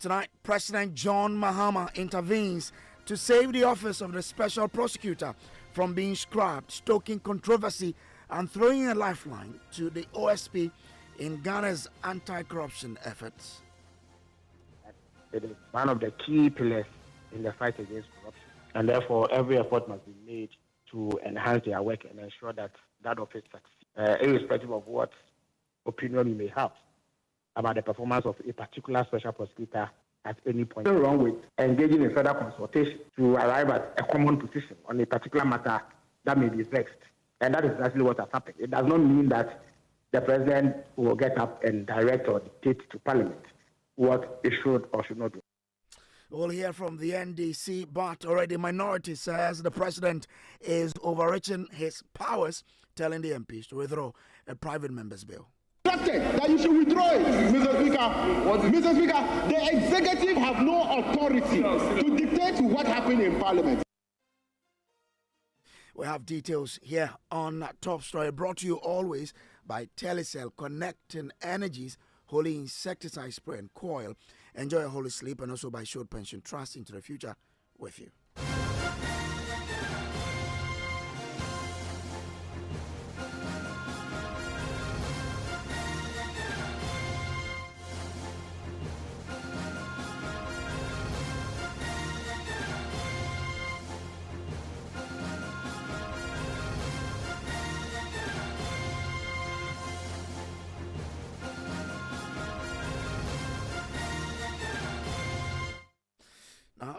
Tonight, President John Mahama intervenes to save the office of the special prosecutor from being scrapped, stoking controversy and throwing a lifeline to the OSP in Ghana's anti-corruption efforts. It is one of the key pillars in the fight against corruption, and therefore every effort must be made to enhance their work and ensure that that office succeeds, irrespective of what opinion you may have about the performance of a particular special prosecutor at any point. Nothing wrong with engaging in further consultation to arrive at a common position on a particular matter that may be vexed. And that is exactly what has happened. It does not mean that the president will get up and direct or dictate to Parliament what it should or should not do. We'll hear from the NDC, but already minority says the president is overreaching his powers, telling the MPs to withdraw a private member's bill. That you should withdraw it, Mr. Speaker. Mr. Speaker, the executive have no authority to dictate what happened in Parliament. We have details here on Top Story, brought to you always by Telecel, connecting energies, holy insecticide spray and coil. Enjoy a holy sleep, and also by Short Pension Trust into the future with you.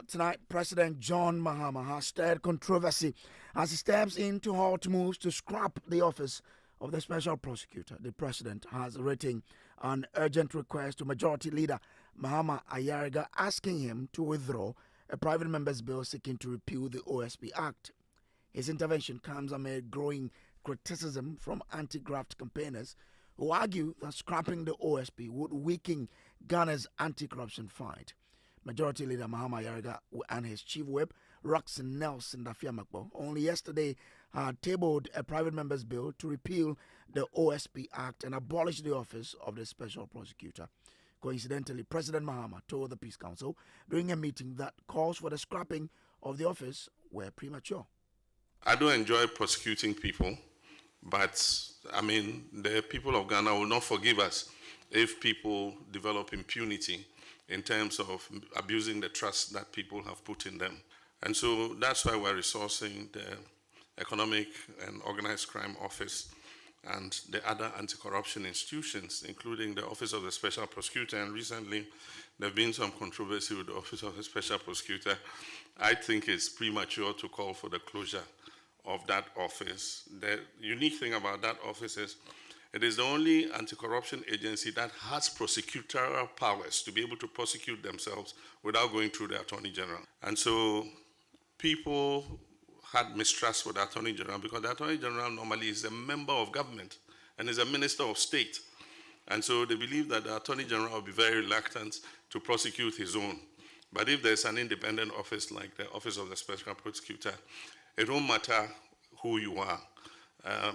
Tonight, President John Mahama has stirred controversy as he steps into hot moves to scrap the office of the special prosecutor. The president has written an urgent request to Majority Leader Mahama Ayariga asking him to withdraw a private member's bill seeking to repeal the OSP Act. His intervention comes amid growing criticism from anti-graft campaigners who argue that scrapping the OSP would weaken Ghana's anti-corruption fight. Majority Leader Mahama Ayariga and his chief whip, Roxanne Nelson Dafiamakbo, only yesterday had tabled a private member's bill to repeal the OSP Act and abolish the office of the special prosecutor. Coincidentally, President Mahama told the Peace Council during a meeting that calls for the scrapping of the office were premature. I don't enjoy prosecuting people, but I mean, the people of Ghana will not forgive us if people develop impunity in terms of abusing the trust that people have put in them. And so that's why we're resourcing the Economic and Organized Crime Office and the other anti-corruption institutions, including the Office of the Special Prosecutor. And recently, there have been some controversy with the Office of the Special Prosecutor. I think it's premature to call for the closure of that office. The unique thing about that office is it is the only anti-corruption agency that has prosecutorial powers to be able to prosecute themselves without going through the Attorney General. And so people had mistrust for the Attorney General because the Attorney General normally is a member of government and is a minister of state. And so they believe that the Attorney General will be very reluctant to prosecute his own. But if there's an independent office like the Office of the Special Prosecutor, it won't matter who you are.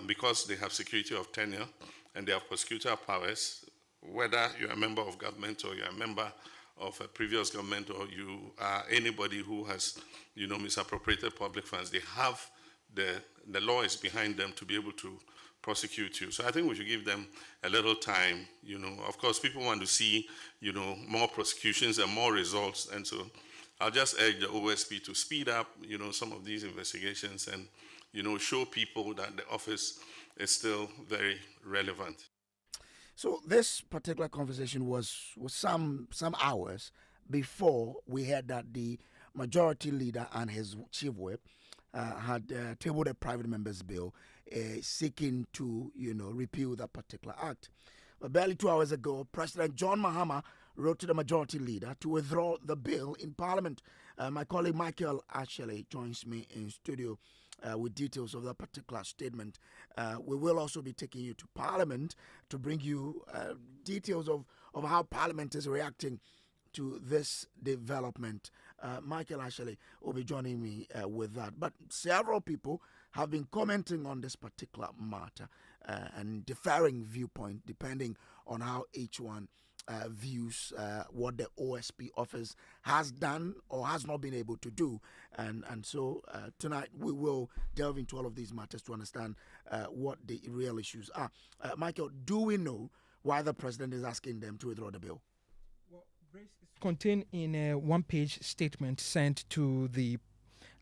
Because they have security of tenure and they have prosecutorial powers, whether you're a member of government or you're a member of a previous government or you are anybody who has, misappropriated public funds, they have the law is behind them to be able to prosecute you. So I think we should give them a little time. Of course, people want to see, more prosecutions and more results. And so I'll just urge the OSP to speed up, some of these investigations and show people that the office is still very relevant. So this particular conversation was some hours before we heard that the Majority Leader and his chief whip had tabled a private member's bill seeking to, repeal that particular act. But barely 2 hours ago, President John Mahama wrote to the Majority Leader to withdraw the bill in Parliament. My colleague Michael actually joins me in studio with details of that particular statement. We will also be taking you to Parliament to bring you details of how Parliament is reacting to this development. Michael actually will be joining me with that. But several people have been commenting on this particular matter and differing viewpoint depending on how each one views what the OSP office has done or has not been able to do. And so tonight we will delve into all of these matters to understand what the real issues are. Michael, do we know why the president is asking them to withdraw the bill? Well, Brace is contained in a one-page statement sent to the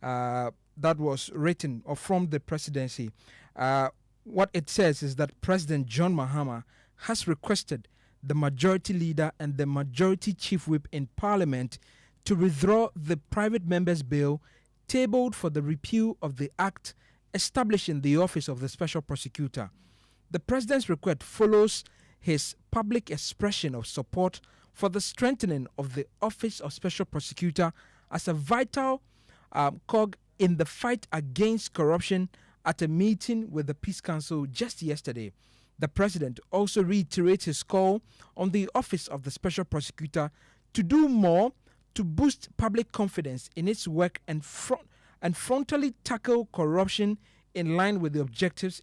that was written or from the presidency. What it says is that President John Mahama has requested the majority leader and the majority chief whip in Parliament to withdraw the private members' bill tabled for the repeal of the act establishing the office of the special prosecutor. The president's request follows his public expression of support for the strengthening of the office of special prosecutor as a vital cog in the fight against corruption at a meeting with the Peace Council just yesterday. The president also reiterates his call on the office of the special prosecutor to do more to boost public confidence in its work and frontally tackle corruption in line with the objectives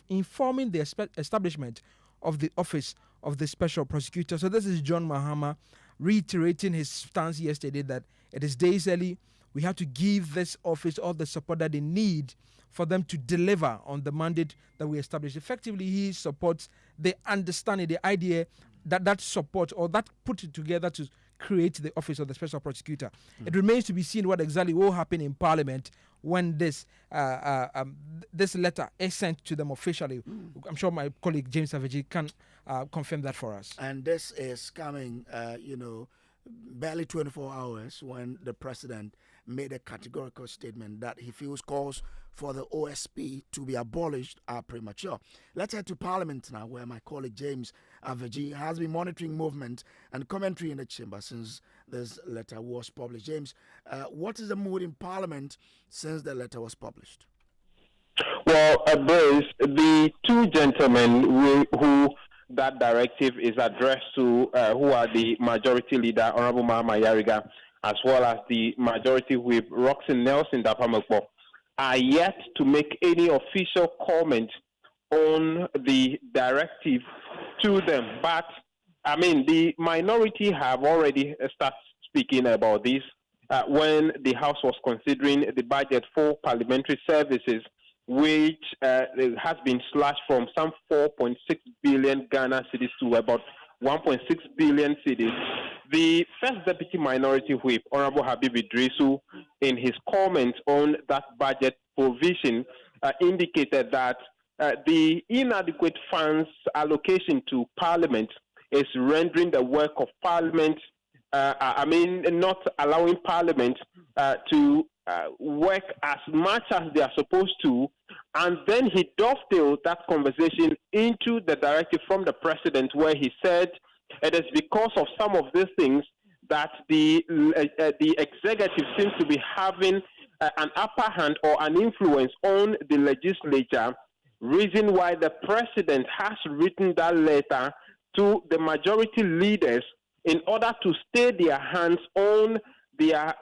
informing the establishment of the office of the special prosecutor. So this is John Mahama reiterating his stance yesterday that it is days early. We have to give this office all the support that they need for them to deliver on the mandate that we established. Effectively, he supports the understanding, the idea that support or that put it together to create the office of the special prosecutor. It remains to be seen what exactly will happen in Parliament when this letter is sent to them officially. I'm sure my colleague James Aveji can confirm that for us. And this is coming, barely 24 hours when the president made a categorical statement that he feels calls for the OSP to be abolished are premature. Let's head to Parliament now, where my colleague James Aveji has been monitoring movement and commentary in the chamber since this letter was published. James, what is the mood in Parliament since the letter was published? Well, Bruce, the two gentlemen who that directive is addressed to, who are the majority leader, Honorable Mahama Yariga, as well as the majority whip, Roxy Nelson Dapamekpo, are yet to make any official comment on the directive to them. But, I mean, the minority have already started speaking about this when the House was considering the budget for parliamentary services, which has been slashed from some 4.6 billion Ghana cedis to about 1.6 billion cedis. The first deputy minority whip, Honorable Habib Idrisu, in his comments on that budget provision, indicated that the inadequate funds allocation to Parliament is rendering the work of Parliament, not allowing Parliament to work as much as they are supposed to. And then he dovetailed that conversation into the directive from the president, where he said it is because of some of these things that the executive seems to be having an upper hand or an influence on the legislature, reason why the president has written that letter to the majority leaders in order to stay their hands on their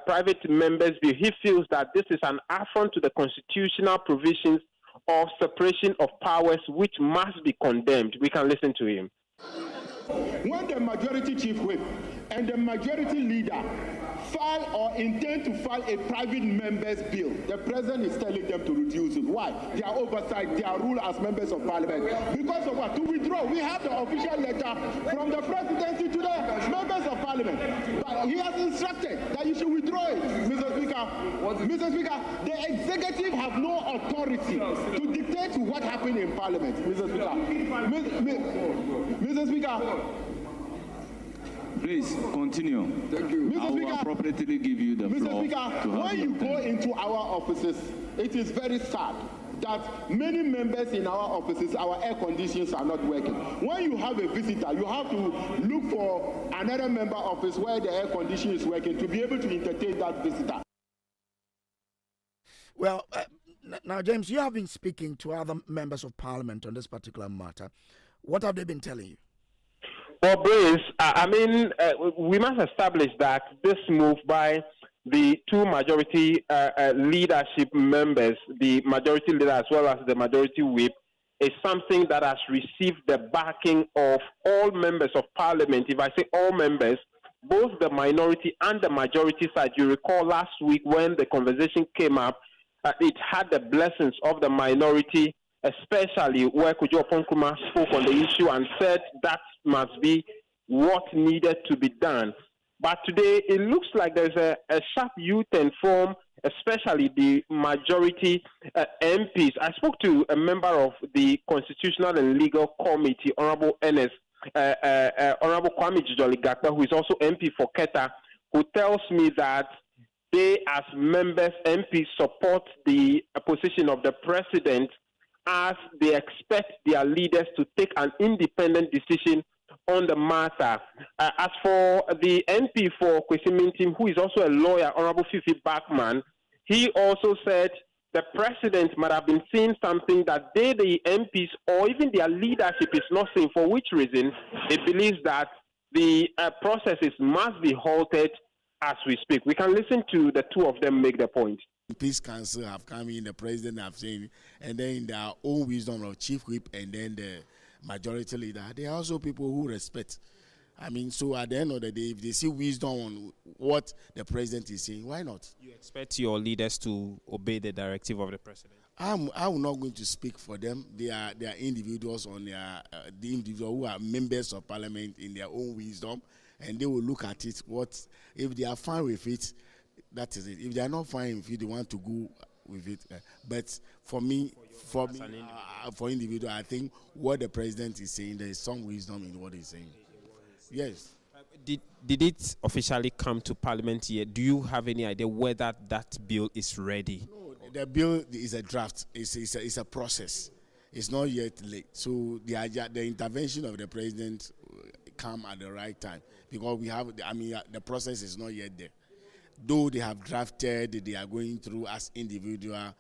private members' view. He feels that this is an affront to the constitutional provisions of separation of powers, which must be condemned. We can listen to him. When the majority chief whip and the majority leader file or intend to file a private member's bill, the president is telling them to reduce it. Why? Their oversight, their rule as members of parliament. Because of what? To withdraw. We have the official letter from the presidency to the members of parliament. But he has instructed that you should withdraw it, Mr. Speaker. Mr. Speaker, the executive have no authority to dictate what happened in parliament, Mr. Speaker. Mr. Speaker. Please continue. Thank you. I will appropriately give you the floor. Mr. Speaker, when you go into our offices, it is very sad that many members in our offices, our air conditions are not working. When you have a visitor, you have to look for another member office where the air condition is working to be able to entertain that visitor. Well, now, James, you have been speaking to other members of parliament on this particular matter. What have they been telling you? Well, Bruce, we must establish that this move by the two majority leadership members, the majority leader as well as the majority whip, is something that has received the backing of all members of parliament. If I say all members, both the minority and the majority side. You recall last week when the conversation came up, it had the blessings of the minority, especially where Kojo spoke on the issue and said that must be what needed to be done. But today, it looks like there's a sharp U-turn from especially the majority MPs. I spoke to a member of the Constitutional and Legal Committee, Honorable Kwame Jijoli Gakpa, who is also MP for Keta, who tells me that they, as members, MPs, support the position of the president as they expect their leaders to take an independent decision on the matter. As for the MP for Kwesi Mintim, who is also a lawyer, Honorable Fifi Bachman, he also said the president might have been seeing something that they, the MPs, or even their leadership is not seeing, for which reason he believes that the processes must be halted as we speak. We can listen to the two of them make the point. Peace Council have come in, the president have said, and then in their own wisdom of chief whip and then the majority leader, they are also people who respect. I mean, so at the end of the day, if they see wisdom on what the president is saying, why not? You expect your leaders to obey the directive of the president? I'm not going to speak for them. They are individuals on their the individuals who are members of parliament in their own wisdom, and they will look at it. What if they are fine with it? That is it. If they are not fine with it, they want to go with it. But for me, for individual, I think what the president is saying, there is some wisdom in what he's saying. Yes. Did it officially come to parliament yet? Do you have any idea whether that bill is ready? No, the bill is a draft. It's a process. It's not yet late. So the intervention of the president come at the right time because we have. I mean, the process is not yet there. Though they have drafted, they are going through as individual.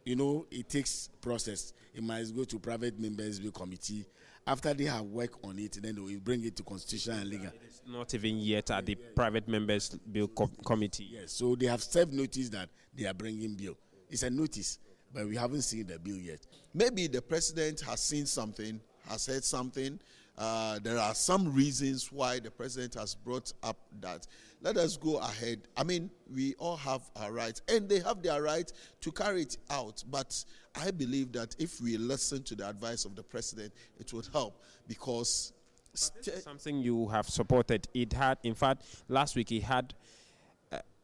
You know, it takes process. It must go to private members bill committee. After they have worked on it, then they will bring it to constitutional and legal. It's not even yet at the private members bill committee. Yes, so they have served notice that they are bringing bill. It's a notice, but we haven't seen the bill yet. Maybe the president has seen something, has heard something. There are some reasons why the president has brought up that. Let us go ahead. I mean, we all have our rights, and they have their right to carry it out. But I believe that if we listen to the advice of the president, it would help because something you have supported. It had, in fact, last week it had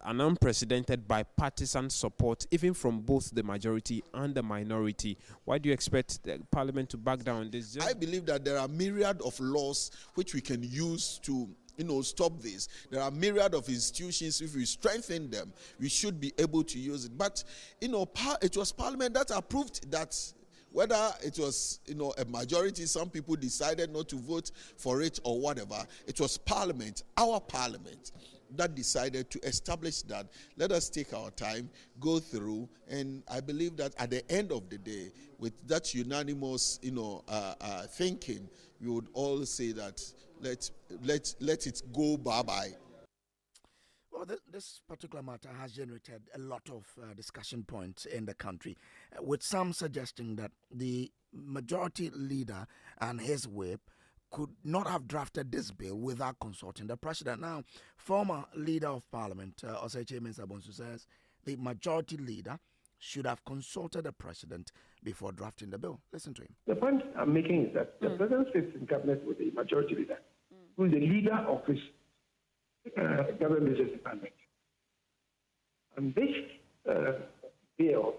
an unprecedented bipartisan support, even from both the majority and the minority. Why do you expect the parliament to back down this? I believe that there are myriad of laws which we can use to stop this. There are myriad of institutions. If we strengthen them, we should be able to use it. But, it was parliament that approved that. Whether it was, a majority, some people decided not to vote for it or whatever, it was parliament, our parliament, that decided to establish that. Let us take our time, go through, and I believe that at the end of the day, with that unanimous, thinking, we would all say that let it go bye-bye. Well, this particular matter has generated a lot of discussion points in the country, with some suggesting that the majority leader and his whip could not have drafted this bill without consulting the president. Now, former leader of parliament, Oseche Mensah-Bonsu, says the majority leader should have consulted the president before drafting the bill. Listen to him. The point I'm making is that the president sits in cabinet with the majority leader, who is the leader of his government business department. And this bill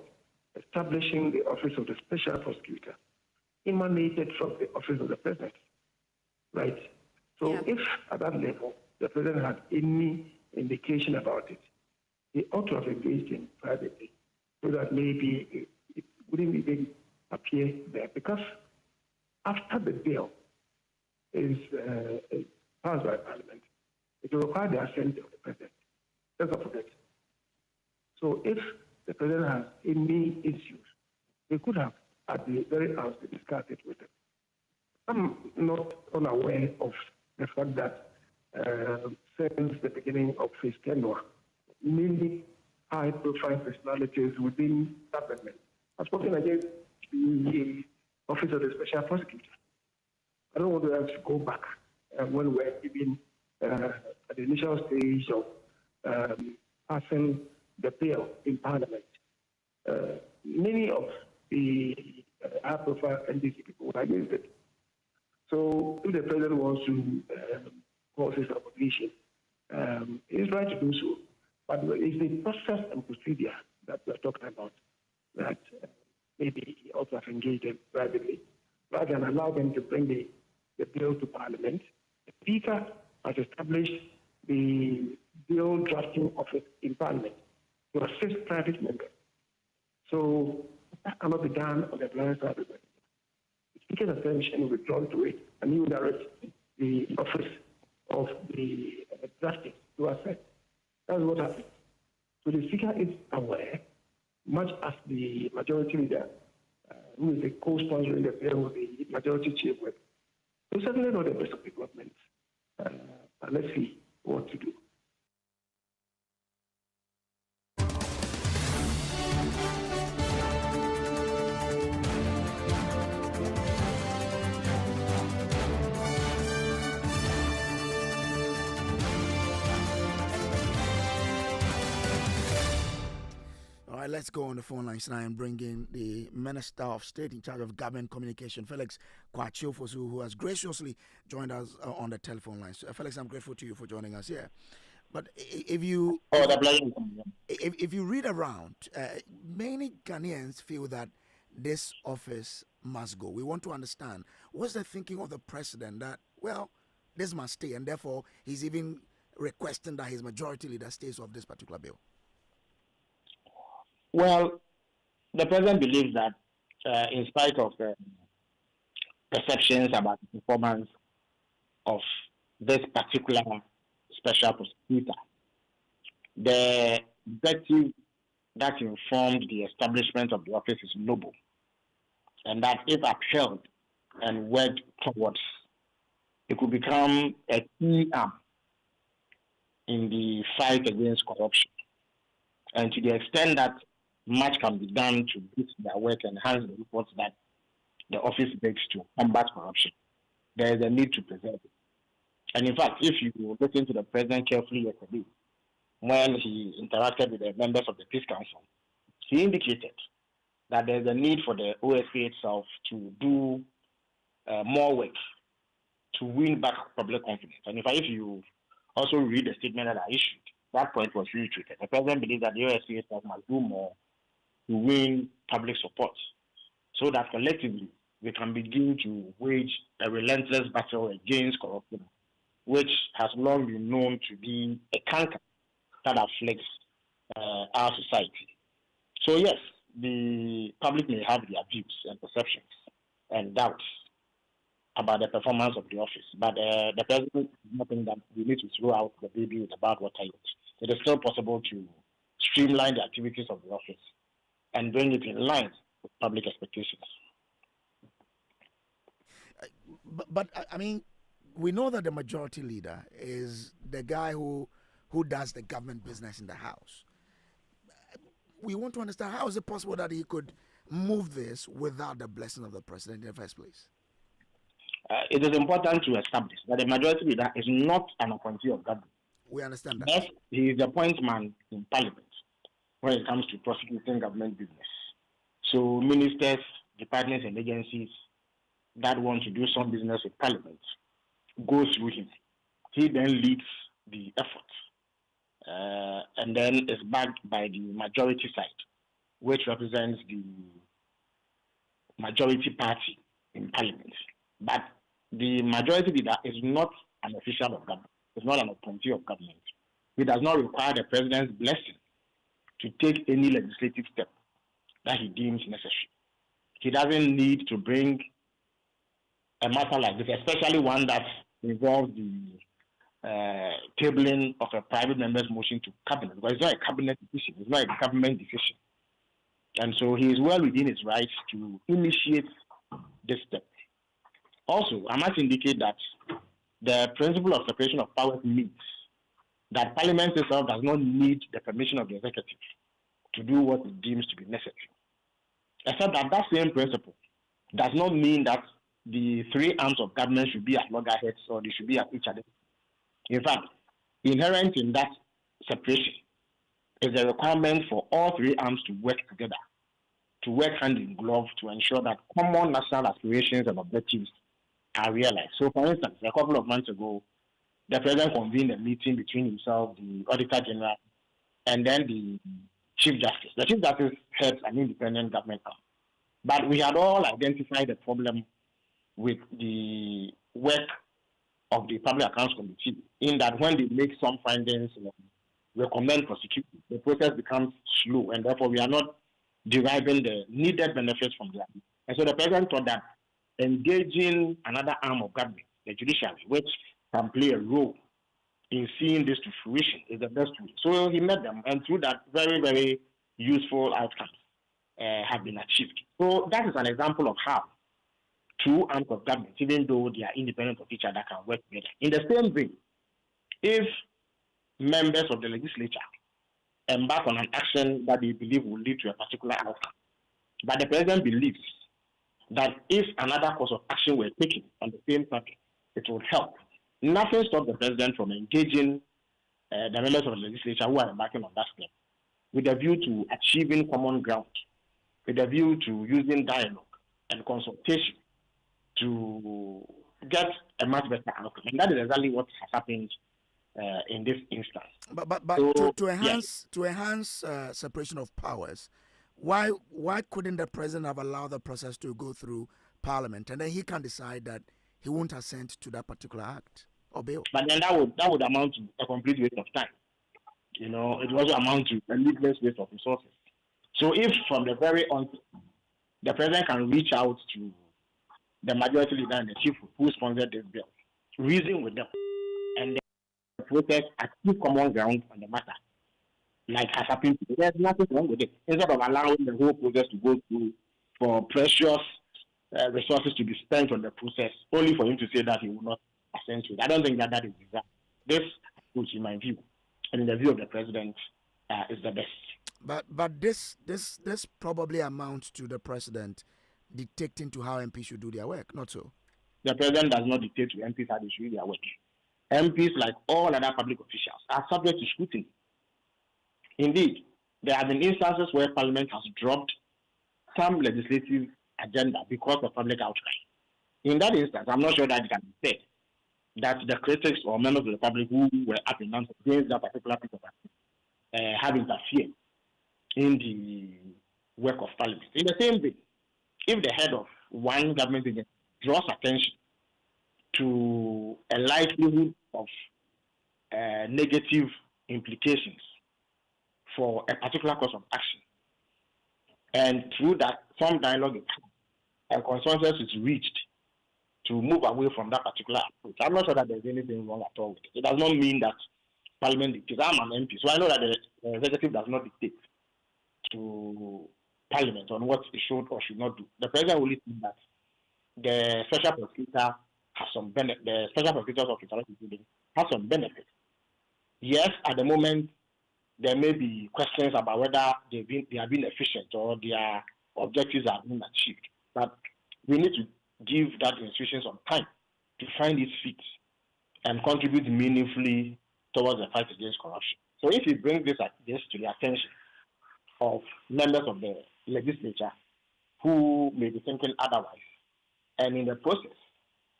establishing the office of the special prosecutor emanated from the office of the president. Right. So if at that level the president had any indication about it, he ought to have engaged him privately so that maybe it wouldn't even appear there. Because after the bill is passed by Parliament, it will require the assent of the president. Let's not forget. So if the president has any issues, he could have at the very outset discussed it with him. I'm not unaware of the fact that since the beginning of his tenure, many high-profile personalities within government have spoken against the Office of the Special Prosecutor. I don't want to have to go back when we're even at the initial stage of passing the bill in Parliament. Many of the high-profile NDC people were against it. So if the president wants to cause this opposition, he's right to do so. But it's the process and procedure that we're talking about that maybe he also has engaged them privately, rather than allow them to bring the bill to Parliament. The Speaker has established the bill drafting office in Parliament to assist private members. So that cannot be done on the blind side of it. The Speaker's attention will be drawn to it, and he will direct the office of the drafting to assist. That's what happened. So the Speaker is aware, much as the majority leader, who is the co-sponsoring the bill with the majority chief with. So certainly not the best of the government. But let's see what to do. All right, let's go on the phone lines now and bring in the Minister of State in charge of Government Communication, Felix Kwachiofosu, who has graciously joined us on the telephone line. So, Felix, I'm grateful to you for joining us here. But if you read around, many Ghanaians feel that this office must go. We want to understand what's the thinking of the president that, well, this must stay, and therefore he's even requesting that his majority leader stays off this particular bill. Well, the president believes that in spite of perceptions about the performance of this particular special prosecutor, the objective that informed the establishment of the office is noble, and that if upheld and worked towards, it could become a key arm in the fight against corruption. And to the extent that much can be done to boost their work and enhance the efforts that the office makes to combat corruption, there is a need to preserve it. And in fact, if you look into the president carefully yesterday, when he interacted with the members of the Peace Council, he indicated that there is a need for the OSP itself to do more work to win back public confidence. And in fact, if you also read the statement that I issued, that point was reiterated. The president believes that the OSP itself must do more to win public support so that collectively we can begin to wage a relentless battle against corruption, which has long been known to be a canker that afflicts our society. So yes, the public may have their views and perceptions and doubts about the performance of the office, but the president is nothing that we need to throw out the baby with the bathwater yet. It is still possible to streamline the activities of the office and bring it in line with public expectations. But I mean, we know that the majority leader is the guy who does the government business in the House. We want to understand, how is it possible that he could move this without the blessing of the president in the first place? It is important to establish that the majority leader is not an appointee of government. We understand that. Yes, he is the appointment in Parliament when it comes to prosecuting government business. So ministers, departments, and agencies that want to do some business with Parliament go through him. He then leads the effort, and then is backed by the majority side, which represents the majority party in Parliament. But the majority leader is not an official of government. It's not an appointee of government. He does not require the president's blessing to take any legislative step that he deems necessary. He doesn't need to bring a matter like this, especially one that involves the tabling of a private member's motion to cabinet, because it's not a cabinet decision, it's not a government decision. And so he is well within his rights to initiate this step. Also, I must indicate that the principle of separation of powers means that Parliament itself does not need the permission of the executive to do what it deems to be necessary. Except that that same principle does not mean that the three arms of government should be at loggerheads or they should be at each other. In fact, inherent in that separation is a requirement for all three arms to work together, to work hand in glove to ensure that common national aspirations and objectives are realized. So, for instance, a couple of months ago, the president convened a meeting between himself, the Auditor General, and then the Chief Justice. The Chief Justice heads an independent government arm. But we had all identified the problem with the work of the Public Accounts Committee, in that when they make some findings and recommend prosecution, the process becomes slow, and therefore we are not deriving the needed benefits from that. And so the president thought that engaging another arm of government, the judiciary, which can play a role in seeing this to fruition, is the best way. So he met them, and through that, very, very useful outcomes have been achieved. So that is an example of how two arms of government, even though they are independent of each other, can work together. In the same way, if members of the legislature embark on an action that they believe will lead to a particular outcome, but the president believes that if another course of action were taken on the same topic, it would help. Nothing stops the president from engaging the members of the legislature who are embarking on that step with a view to achieving common ground, with a view to using dialogue and consultation to get a much better outcome. And that is exactly what has happened in this instance. But so, to enhance separation of powers, why couldn't the president have allowed the process to go through Parliament, and then he can decide that he won't assent to that particular act or bill? But then that would amount to a complete waste of time. It would also amount to a needless waste of resources. So if from the very onset, the president can reach out to the majority leader and the chief who sponsored this bill, reason with them, and the process achieve common ground on the matter, like has happened today, there's nothing wrong with it. Instead of allowing the whole process to go through for precious resources to be spent on the process, only for him to say that he will not assent to it. I don't think that is exact. This, in my view, and in the view of the president, is the best. But this probably amounts to the president dictating to how MPs should do their work, not so? The president does not dictate to MPs how they should do their work. MPs, like all other public officials, are subject to scrutiny. Indeed, there have been instances where Parliament has dropped some legislative agenda because of public outcry. In that instance, I'm not sure that it can be said that the critics or members of the public who were up in arms against that particular piece of action have interfered in the work of Parliament. In the same way, if the head of one government agency draws attention to a likelihood of negative implications for a particular course of action, and through that some dialogue and consensus is reached to move away from that particular approach, I'm not sure that there's anything wrong at all with it. It does not mean that Parliament dictates. I'm an MP, so I know that the executive does not dictate to Parliament on what it should or should not do. The president will listen that the special prosecutor has some benefit. The special prosecutor's office has some benefit. Yes, at the moment there may be questions about whether they have been efficient or their objectives have been achieved. But we need to give that institution some time to find its feet and contribute meaningfully towards the fight against corruption. So if you bring this to the attention of members of the legislature who may be thinking otherwise, and in the process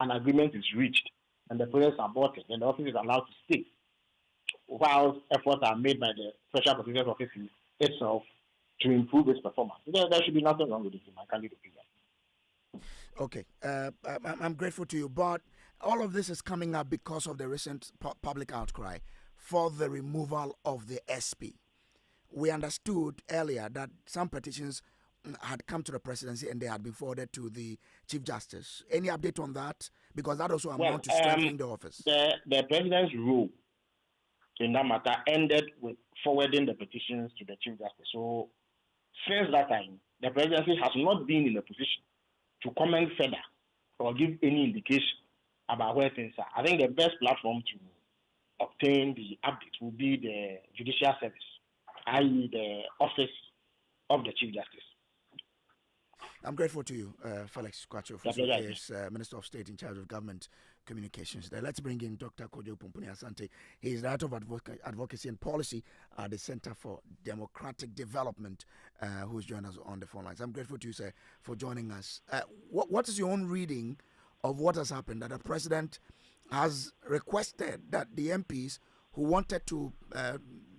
an agreement is reached and the process is aborted and the office is allowed to stay, while efforts are made by the Special Prosecutor's Office itself to improve its performance, there should be nothing wrong with it, in my candid opinion. Okay, I'm grateful to you, but all of this is coming up because of the recent public outcry for the removal of the SP. We understood earlier that some petitions had come to the presidency and they had been forwarded to the Chief Justice. Any update on that? Because that also amounts to strengthening the office. The president's rule in that matter ended with forwarding the petitions to the Chief Justice. So since that time, the presidency has not been in a position to comment further or give any indication about where things are. I think the best platform to obtain the update will be the Judicial Service, i.e. the Office of the Chief Justice. I'm grateful to you, Felix Kwacho, Yeah, who yeah. is Minister of State in charge of Government Communications. Let's bring in Dr. Kojo Asante. He is Director of Advocacy and Policy at the Center for Democratic Development, who's joined us on the phone lines. I'm grateful to you, sir, for joining us. What is your own reading of what has happened, that the President has requested that the MPs who wanted to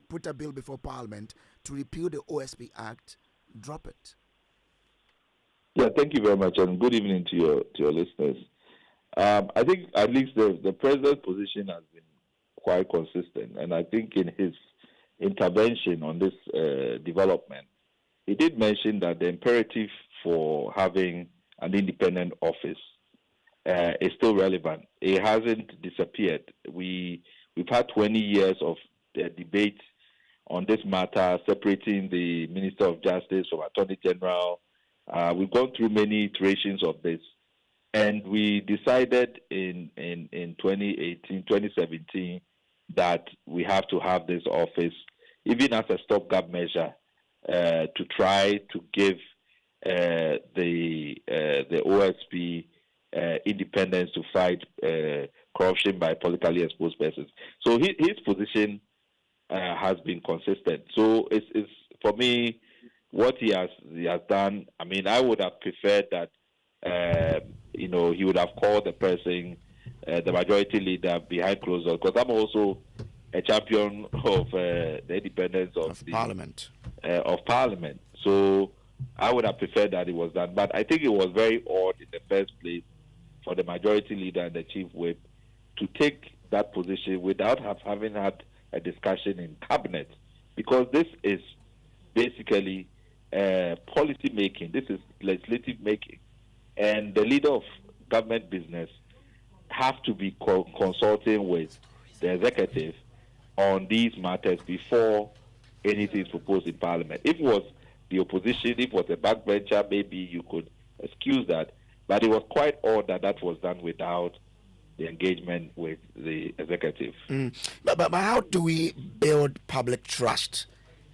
put a bill before Parliament to repeal the OSP Act drop it? Yeah, thank you very much, and good evening to your listeners. I think at least the president's position has been quite consistent, and I think in his intervention on this development, he did mention that the imperative for having an independent office is still relevant. It hasn't disappeared. We've had 20 years of debate on this matter, separating the Minister of Justice from Attorney General. We've gone through many iterations of this, and we decided in 2017, that we have to have this office, even as a stopgap measure, to try to give the OSP independence to fight corruption by politically exposed persons. So his position has been consistent. So it's for me, what he has done. I mean, I would have preferred that he would have called the person, the majority leader, behind closed doors, because I'm also a champion of the independence of Parliament. Of Parliament. So I would have preferred that it was done. But I think it was very odd in the first place for the majority leader and the chief whip to take that position without having had a discussion in cabinet, because this is basically policy making. This is legislative making, and the leader of government business have to be consulting with the executive on these matters before anything is proposed in Parliament. If it was the opposition, if it was a backbencher, maybe you could excuse that. But it was quite odd that was done without the engagement with the executive. But how do we build public trust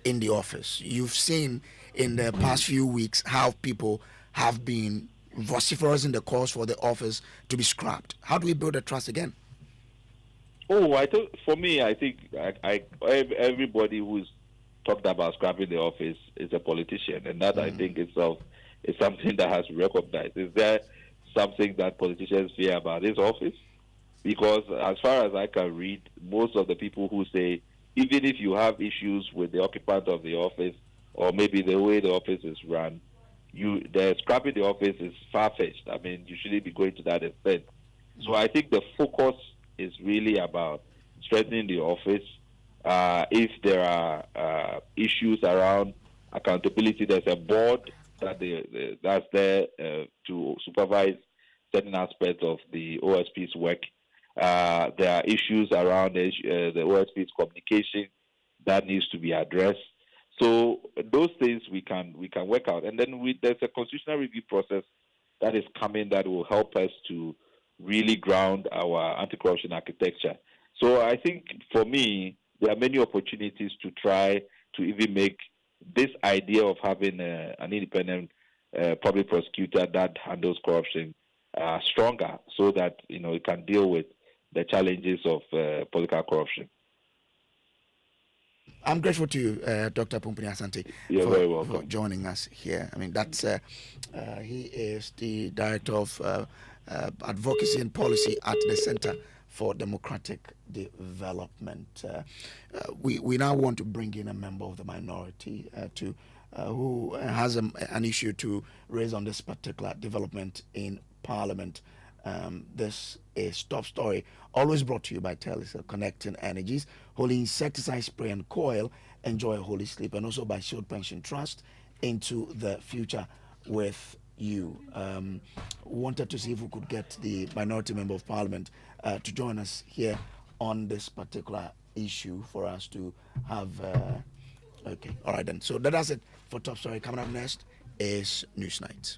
in the office? You've seen in the past few weeks how people have been vociferous in the calls for the office to be scrapped. How do we build the trust again? I think everybody who's talked about scrapping the office is a politician, and that I think itself is something that has to be recognized. Is there something that politicians fear about this office? Because as far as I can read, most of the people who say, even if you have issues with the occupant of the office, or maybe the way the office is run, the scrapping the office is far-fetched. I mean, you shouldn't be going to that extent. So I think the focus is really about strengthening the office. If there are issues around accountability, there's a board that's there to supervise certain aspects of the OSP's work. There are issues around the OSP's communication that needs to be addressed. So those things we can work out, and then there's a constitutional review process that is coming that will help us to really ground our anti-corruption architecture. So I think for me, there are many opportunities to try to even make this idea of having an independent public prosecutor that handles corruption stronger, so that it can deal with the challenges of political corruption. I'm grateful to you, Dr. Pumpuni Asante, You're very welcome for joining us here. I mean, that's he is the Director of Advocacy and Policy at the Center for Democratic Development. We now want to bring in a member of the minority who has an issue to raise on this particular development in Parliament. This is Top Story, always brought to you by Telecel, connecting energies, Holy Insecticide Spray and Coil, enjoy a holy sleep, and also by Shield Pension Trust, into the future with you. Wanted to see if we could get the minority member of Parliament to join us here on this particular issue for us to have. Okay, all right then. So that's it for Top Story. Coming up next is Newsnight.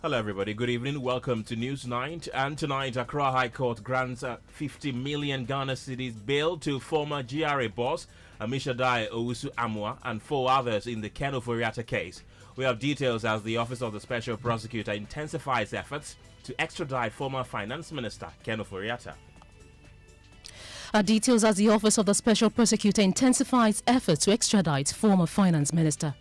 Hello everybody, good evening, welcome to News Night. And tonight, Accra High Court grants 50 million Ghana cedis bail to former GRA boss Amishadai Owusu Amwa and 4 others in the Kenneth case. We have details as the Office of the Special Prosecutor intensifies efforts to extradite former Finance Minister Kenneth. Details as the Office of the Special Prosecutor intensifies efforts to extradite former Finance Minister.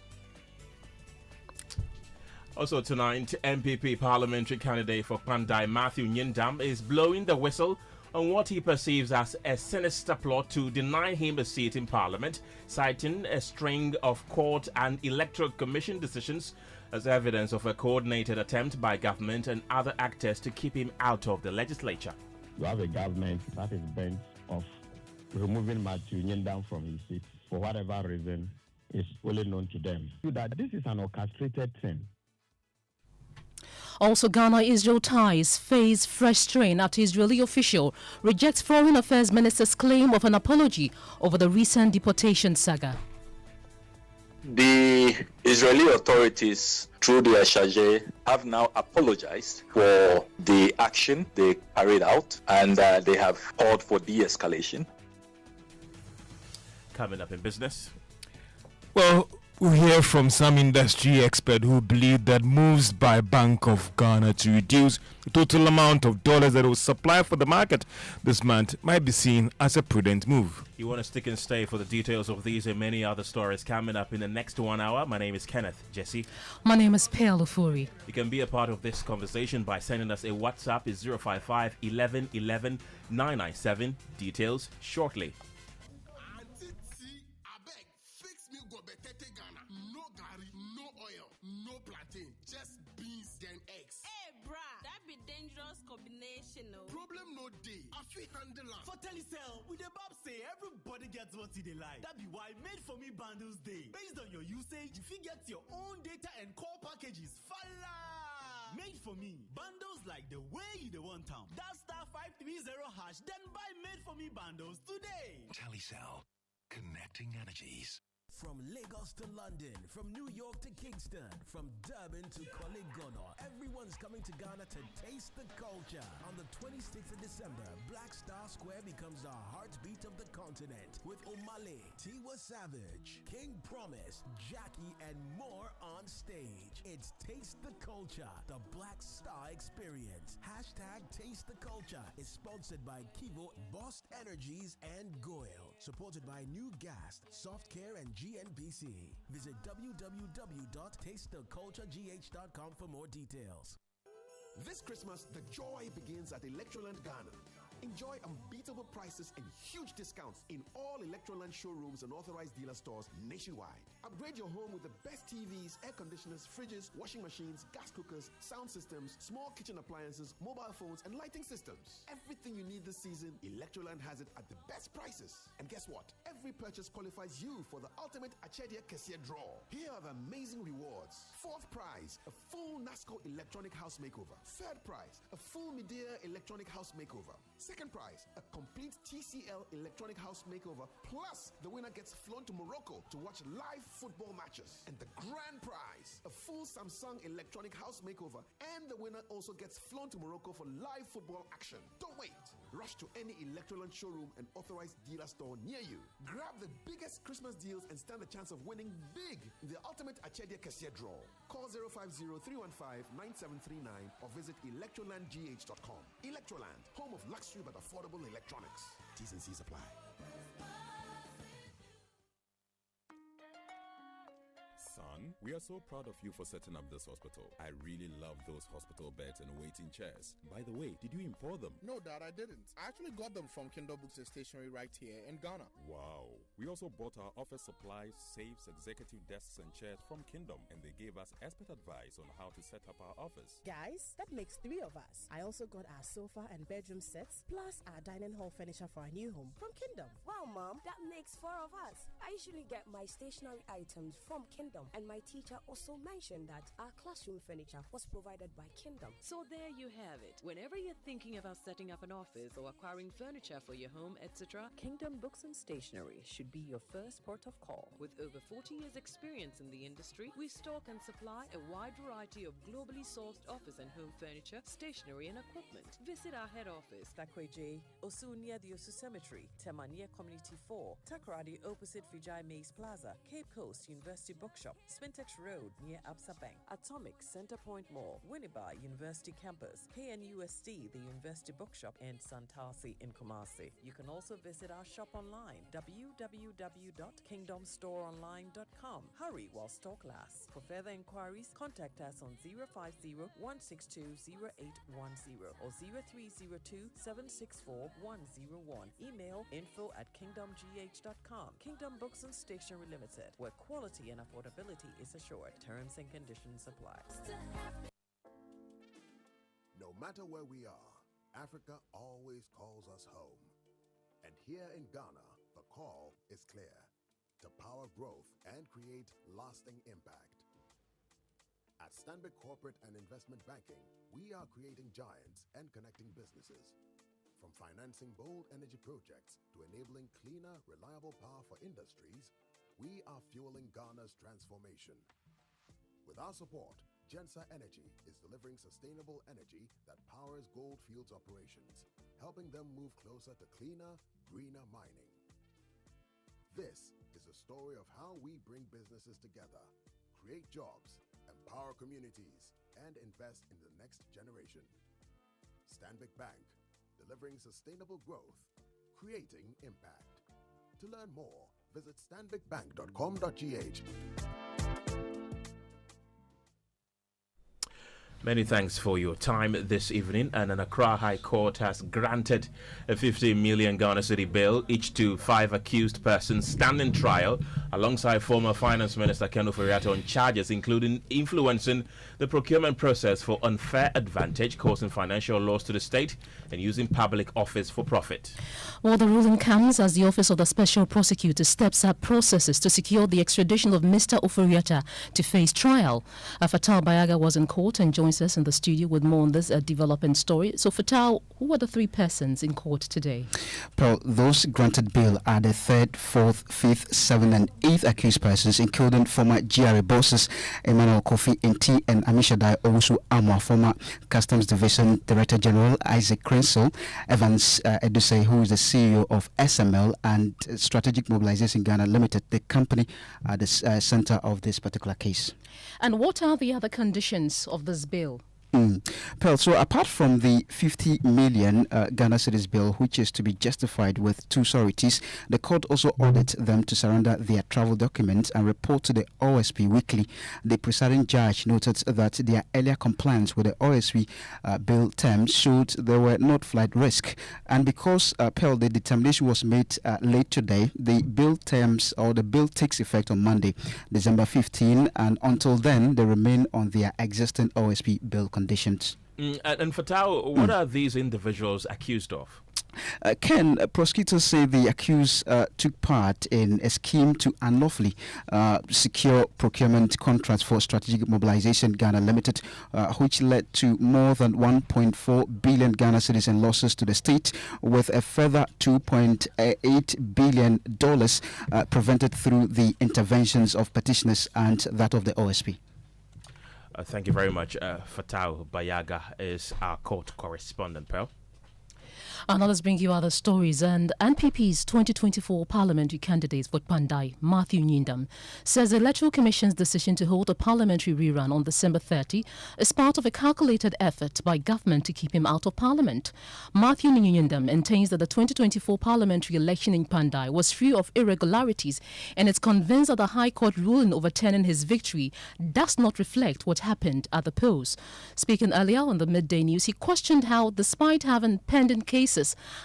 Also tonight, MPP parliamentary candidate for Pandai Matthew Nyindam is blowing the whistle on what he perceives as a sinister plot to deny him a seat in parliament, citing a string of court and electoral commission decisions as evidence of a coordinated attempt by government and other actors to keep him out of the legislature. You have a government that is bent of removing Matthew Nyindam from his seat for whatever reason is only known to them. That this is an orchestrated thing. Also, Ghana-Israel ties face fresh strain after Israeli official rejects Foreign Affairs Minister's claim of an apology over the recent deportation saga. The Israeli authorities, through their charge, have now apologized for the action they carried out, and they have called for de-escalation. Coming up in business. Well, we hear from some industry experts who believe that moves by Bank of Ghana to reduce the total amount of dollars that will supply for the market this month might be seen as a prudent move. You want to stick and stay for the details of these and many other stories coming up in the next 1 hour. My name is Kenneth. Gyasi. My name is Ofori. You can be a part of this conversation by sending us a WhatsApp. It's 055 11 11 997. Details shortly. Problem no day. I feel handle am. For Telecel, with the Bob say everybody gets what they like. That be why Made For Me bundles day. Based on your usage, if you get your own data and call packages, falla! Made For Me bundles like the way you want them. That *530# then buy Made For Me bundles today. Telecel, connecting energies. From Lagos to London, from New York to Kingston, from Durban to Kolegono, everyone's coming to Ghana to taste the culture. On the 26th of December, Black Star Square becomes the heartbeat of the continent with Omale, Tiwa Savage, King Promise, Jackie, and more on stage. It's Taste the Culture, the Black Star Experience. #Taste the Culture is sponsored by Kivo, Boss Energies, and Goyle. Supported by New Gas, Soft Care, and GNPC. Visit www.tastetheculturegh.com for more details. This Christmas, the joy begins at Electroland Ghana. Enjoy unbeatable prices and huge discounts in all Electroland showrooms and authorized dealer stores nationwide. Upgrade your home with the best TVs, air conditioners, fridges, washing machines, gas cookers, sound systems, small kitchen appliances, mobile phones, and lighting systems. Everything you need this season, Electroland has it at the best prices. And guess what? Every purchase qualifies you for the ultimate Achedia Kessia draw. Here are the amazing rewards. 4th prize, a full NASCO electronic house makeover. 3rd prize, a full Midea electronic house makeover. 2nd prize, a complete TCL electronic house makeover, plus the winner gets flown to Morocco to watch live football matches. And the grand prize, a full Samsung electronic house makeover, and the winner also gets flown to Morocco for live football action. Don't wait. Rush to any Electroland showroom and authorized dealer store near you. Grab the biggest Christmas deals and stand a chance of winning big in the ultimate Achedia Kessia draw. Call 050-315-9739 or visit electrolandgh.com. Electroland, home of luxury but affordable electronics. T's and C's apply. Son, we are so proud of you for setting up this hospital. I really love those hospital beds and waiting chairs. By the way, did you import them? No, Dad, I didn't. I actually got them from Kindle Books and Stationery right here in Ghana. Wow. We also bought our office supplies, safes, executive desks, and chairs from Kingdom, and they gave us expert advice on how to set up our office. Guys, that makes 3 of us. I also got our sofa and bedroom sets, plus our dining hall furniture for our new home from Kingdom. Wow, Mom, that makes 4 of us. I usually get my stationery items from Kingdom, and my my teacher also mentioned that our classroom furniture was provided by Kingdom. So there you have it. Whenever you're thinking about setting up an office or acquiring furniture for your home, etc., Kingdom Books and Stationery should be your first port of call. With over 40 years experience in the industry, we stock and supply a wide variety of globally sourced office and home furniture, stationery and equipment. Visit our head office, Takweje, Osu near the Osu Cemetery, Temania Community 4, Takoradi opposite Vijay Mays Plaza, Cape Coast University Bookshop, Spintex Road near Absa Bank, Atomic Center Point Mall, Winneba University Campus, KNUST, the University Bookshop, and Santasi in Kumasi. You can also visit our shop online, www.kingdomstoreonline.com. Hurry while stock lasts. For further inquiries, contact us on 050-162-0810 or 0302-764-101. Email info@kingdomgh.com. Kingdom Books and Stationery Limited, where quality and affordability is assured. Terms and conditions apply. No matter where we are, Africa always calls us home. And here in Ghana, the call is clear: to power growth and create lasting impact. At Stanbic Corporate and Investment Banking, we are creating giants and connecting businesses. From financing bold energy projects to enabling cleaner, reliable power for industries, we are fueling Ghana's transformation. With our support, Gensa Energy is delivering sustainable energy that powers Goldfields operations, helping them move closer to cleaner, greener mining. This is a story of how we bring businesses together, create jobs, empower communities, and invest in the next generation. Stanbic Bank, delivering sustainable growth, creating impact. To learn more, visit stanbicbank.com.gh. Many thanks for your time this evening. And an Accra High Court has granted a 50 million Ghana cedi bail, each to 5 accused persons standing trial alongside former Finance Minister Kenneth on charges including influencing the procurement process for unfair advantage, causing financial loss to the state, and using public office for profit. Well, the ruling comes as the Office of the Special Prosecutor steps up processes to secure the extradition of Mr. Ofori to face trial. Fatal Bayaga was in court and joins us in the studio with more on this developing story. So, Fatal, who were the 3 persons in court today? Well, those granted bail are the 3rd, 4th, 5th, 7th and 8th accused persons, including former GRA bosses Emmanuel Kofi Nti and Amishadai Owusu Amwa, former Customs Division Director General Isaac Crensel, Evans Edusei, who is the CEO of SML and Strategic Mobilization Ghana Limited, the company at the center of this particular case. And what are the other conditions of this bill? Pearl, so apart from the 50 million Ghana cedis bill, which is to be justified with 2 sureties, the court also ordered them to surrender their travel documents and report to the OSP weekly. The presiding judge noted that their earlier compliance with the OSP bill terms showed there were not flight risk. And because, Pearl, the determination was made late today, the bill terms or the bill takes effect on Monday, December 15, and until then, they remain on their existing OSP bill conditions. And Fatal, what are these individuals accused of? Ken, prosecutors say the accused took part in a scheme to unlawfully secure procurement contracts for Strategic Mobilization Ghana Limited, which led to more than 1.4 billion Ghana cedis in losses to the state, with a further $2.8 billion prevented through the interventions of petitioners and that of the OSP. Thank you very much. Fatal Bayaga is our court correspondent, Pearl. Now let's bring you other stories. And NPP's 2024 parliamentary candidate for Pandai, Matthew Nyindam, says the Electoral Commission's decision to hold a parliamentary rerun on December 30 is part of a calculated effort by government to keep him out of parliament. Matthew Nyindam maintains that the 2024 parliamentary election in Pandai was free of irregularities and is convinced that the High Court ruling overturning his victory does not reflect what happened at the polls. Speaking earlier on the Midday News, he questioned how, despite having pending cases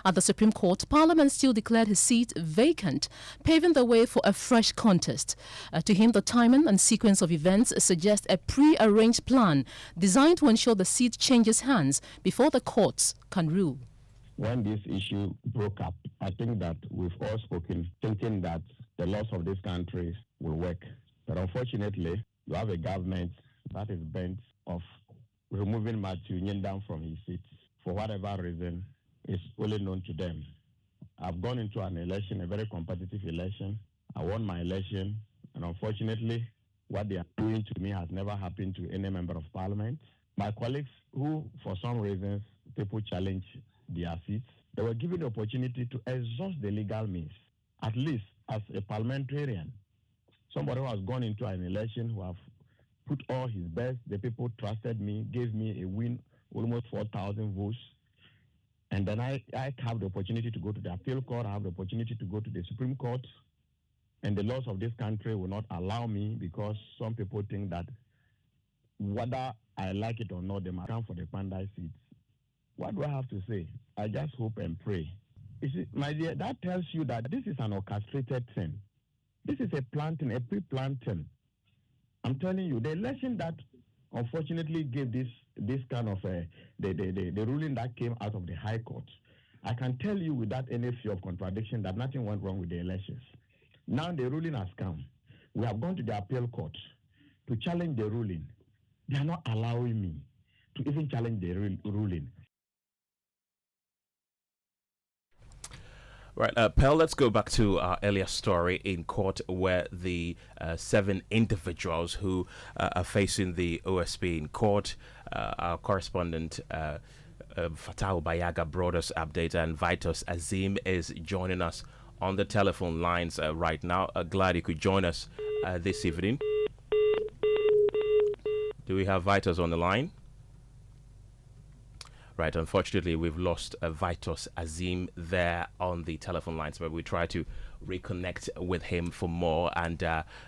at the Supreme Court, Parliament still declared his seat vacant, paving the way for a fresh contest. To him, the timing and sequence of events suggest a pre-arranged plan designed to ensure the seat changes hands before the courts can rule. When this issue broke up, I think that we've all spoken thinking that the laws of this country will work. But unfortunately, You have a government that is bent of removing Matthew Nyendam from his seat for whatever reason is only known to them. I've gone into an election, a very competitive election. I won my election, and unfortunately, what they are doing to me has never happened to any member of parliament. My colleagues who, for some reasons, people challenge their seats, they were given the opportunity to exhaust the legal means. At least as a parliamentarian, somebody who has gone into an election, who have put all his best, the people trusted me, gave me a win, almost 4,000 votes. And then I have the opportunity to go to the appeal court, I have the opportunity to go to the Supreme Court, and the laws of this country will not allow me because some people think that whether I like it or not, they must come for the Pandai seats. What do I have to say? I just hope and pray. You see, my dear, that tells you that this is an orchestrated thing. This is a planting, a pre-planting. I'm telling you, the election that unfortunately gave this kind of the ruling that came out of the High Court, I can tell you without any fear of contradiction that nothing went wrong with the elections. Now the ruling has come. We have gone to the appeal court to challenge the ruling. They are not allowing me to even challenge the ruling. Right, Pearl, let's go back to our earlier story in court where the 7 individuals who are facing the OSP in court, our correspondent Fatau Bayaga brought us update, and Vitus Azim is joining us on the telephone lines right now. Glad you could join us this evening. Do we have Vitus on the line? Right, unfortunately, we've lost Vitus Azim there on the telephone lines, but we try to reconnect with him for more. And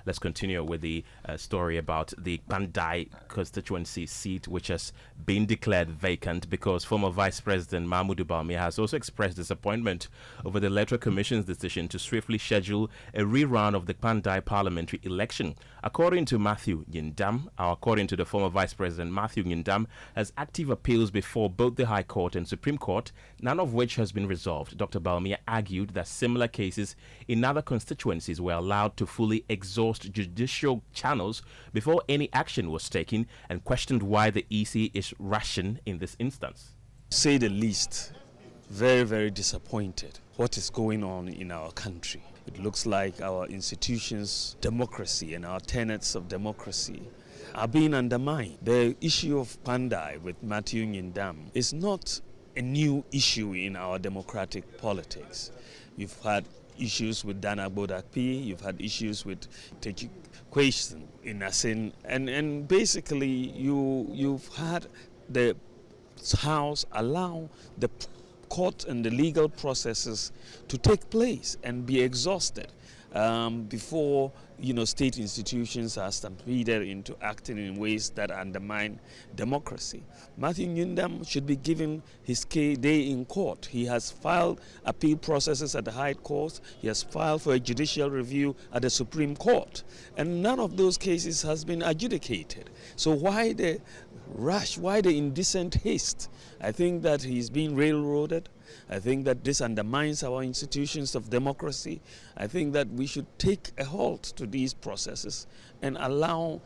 let's continue with the story about the Pandai constituency seat, which has been declared vacant because former Vice President Mahmoud Bawumia has also expressed disappointment over the Electoral Commission's decision to swiftly schedule a rerun of the Pandai parliamentary election. According to the former Vice President, Matthew Nyendam has active appeals before both the High Court and Supreme Court, none of which has been resolved. Dr. Bawumia argued that similar cases in other constituencies were allowed to fully exhaust judicial channels before any action was taken, and questioned why the EC is rushing in this instance. Say the least, very, very disappointed what is going on in our country. It looks like our institutions, democracy, and our tenets of democracy are being undermined. The issue of Pandai with Matthew Nyendam is not a new issue in our democratic politics. You've had issues with Dana Bodakpi, you've had issues with Teji Kweston in Asin, and basically you've had the House allow the court and the legal processes to take place and be exhausted before state institutions are stampeded into acting in ways that undermine democracy. Matthew Nyendam should be given his day in court. He has filed appeal processes at the High Court. He has filed for a judicial review at the Supreme Court. And none of those cases has been adjudicated. So why the rush? Why the indecent haste? I think that he's being railroaded. I think that this undermines our institutions of democracy. I think that we should take a halt to these processes and allow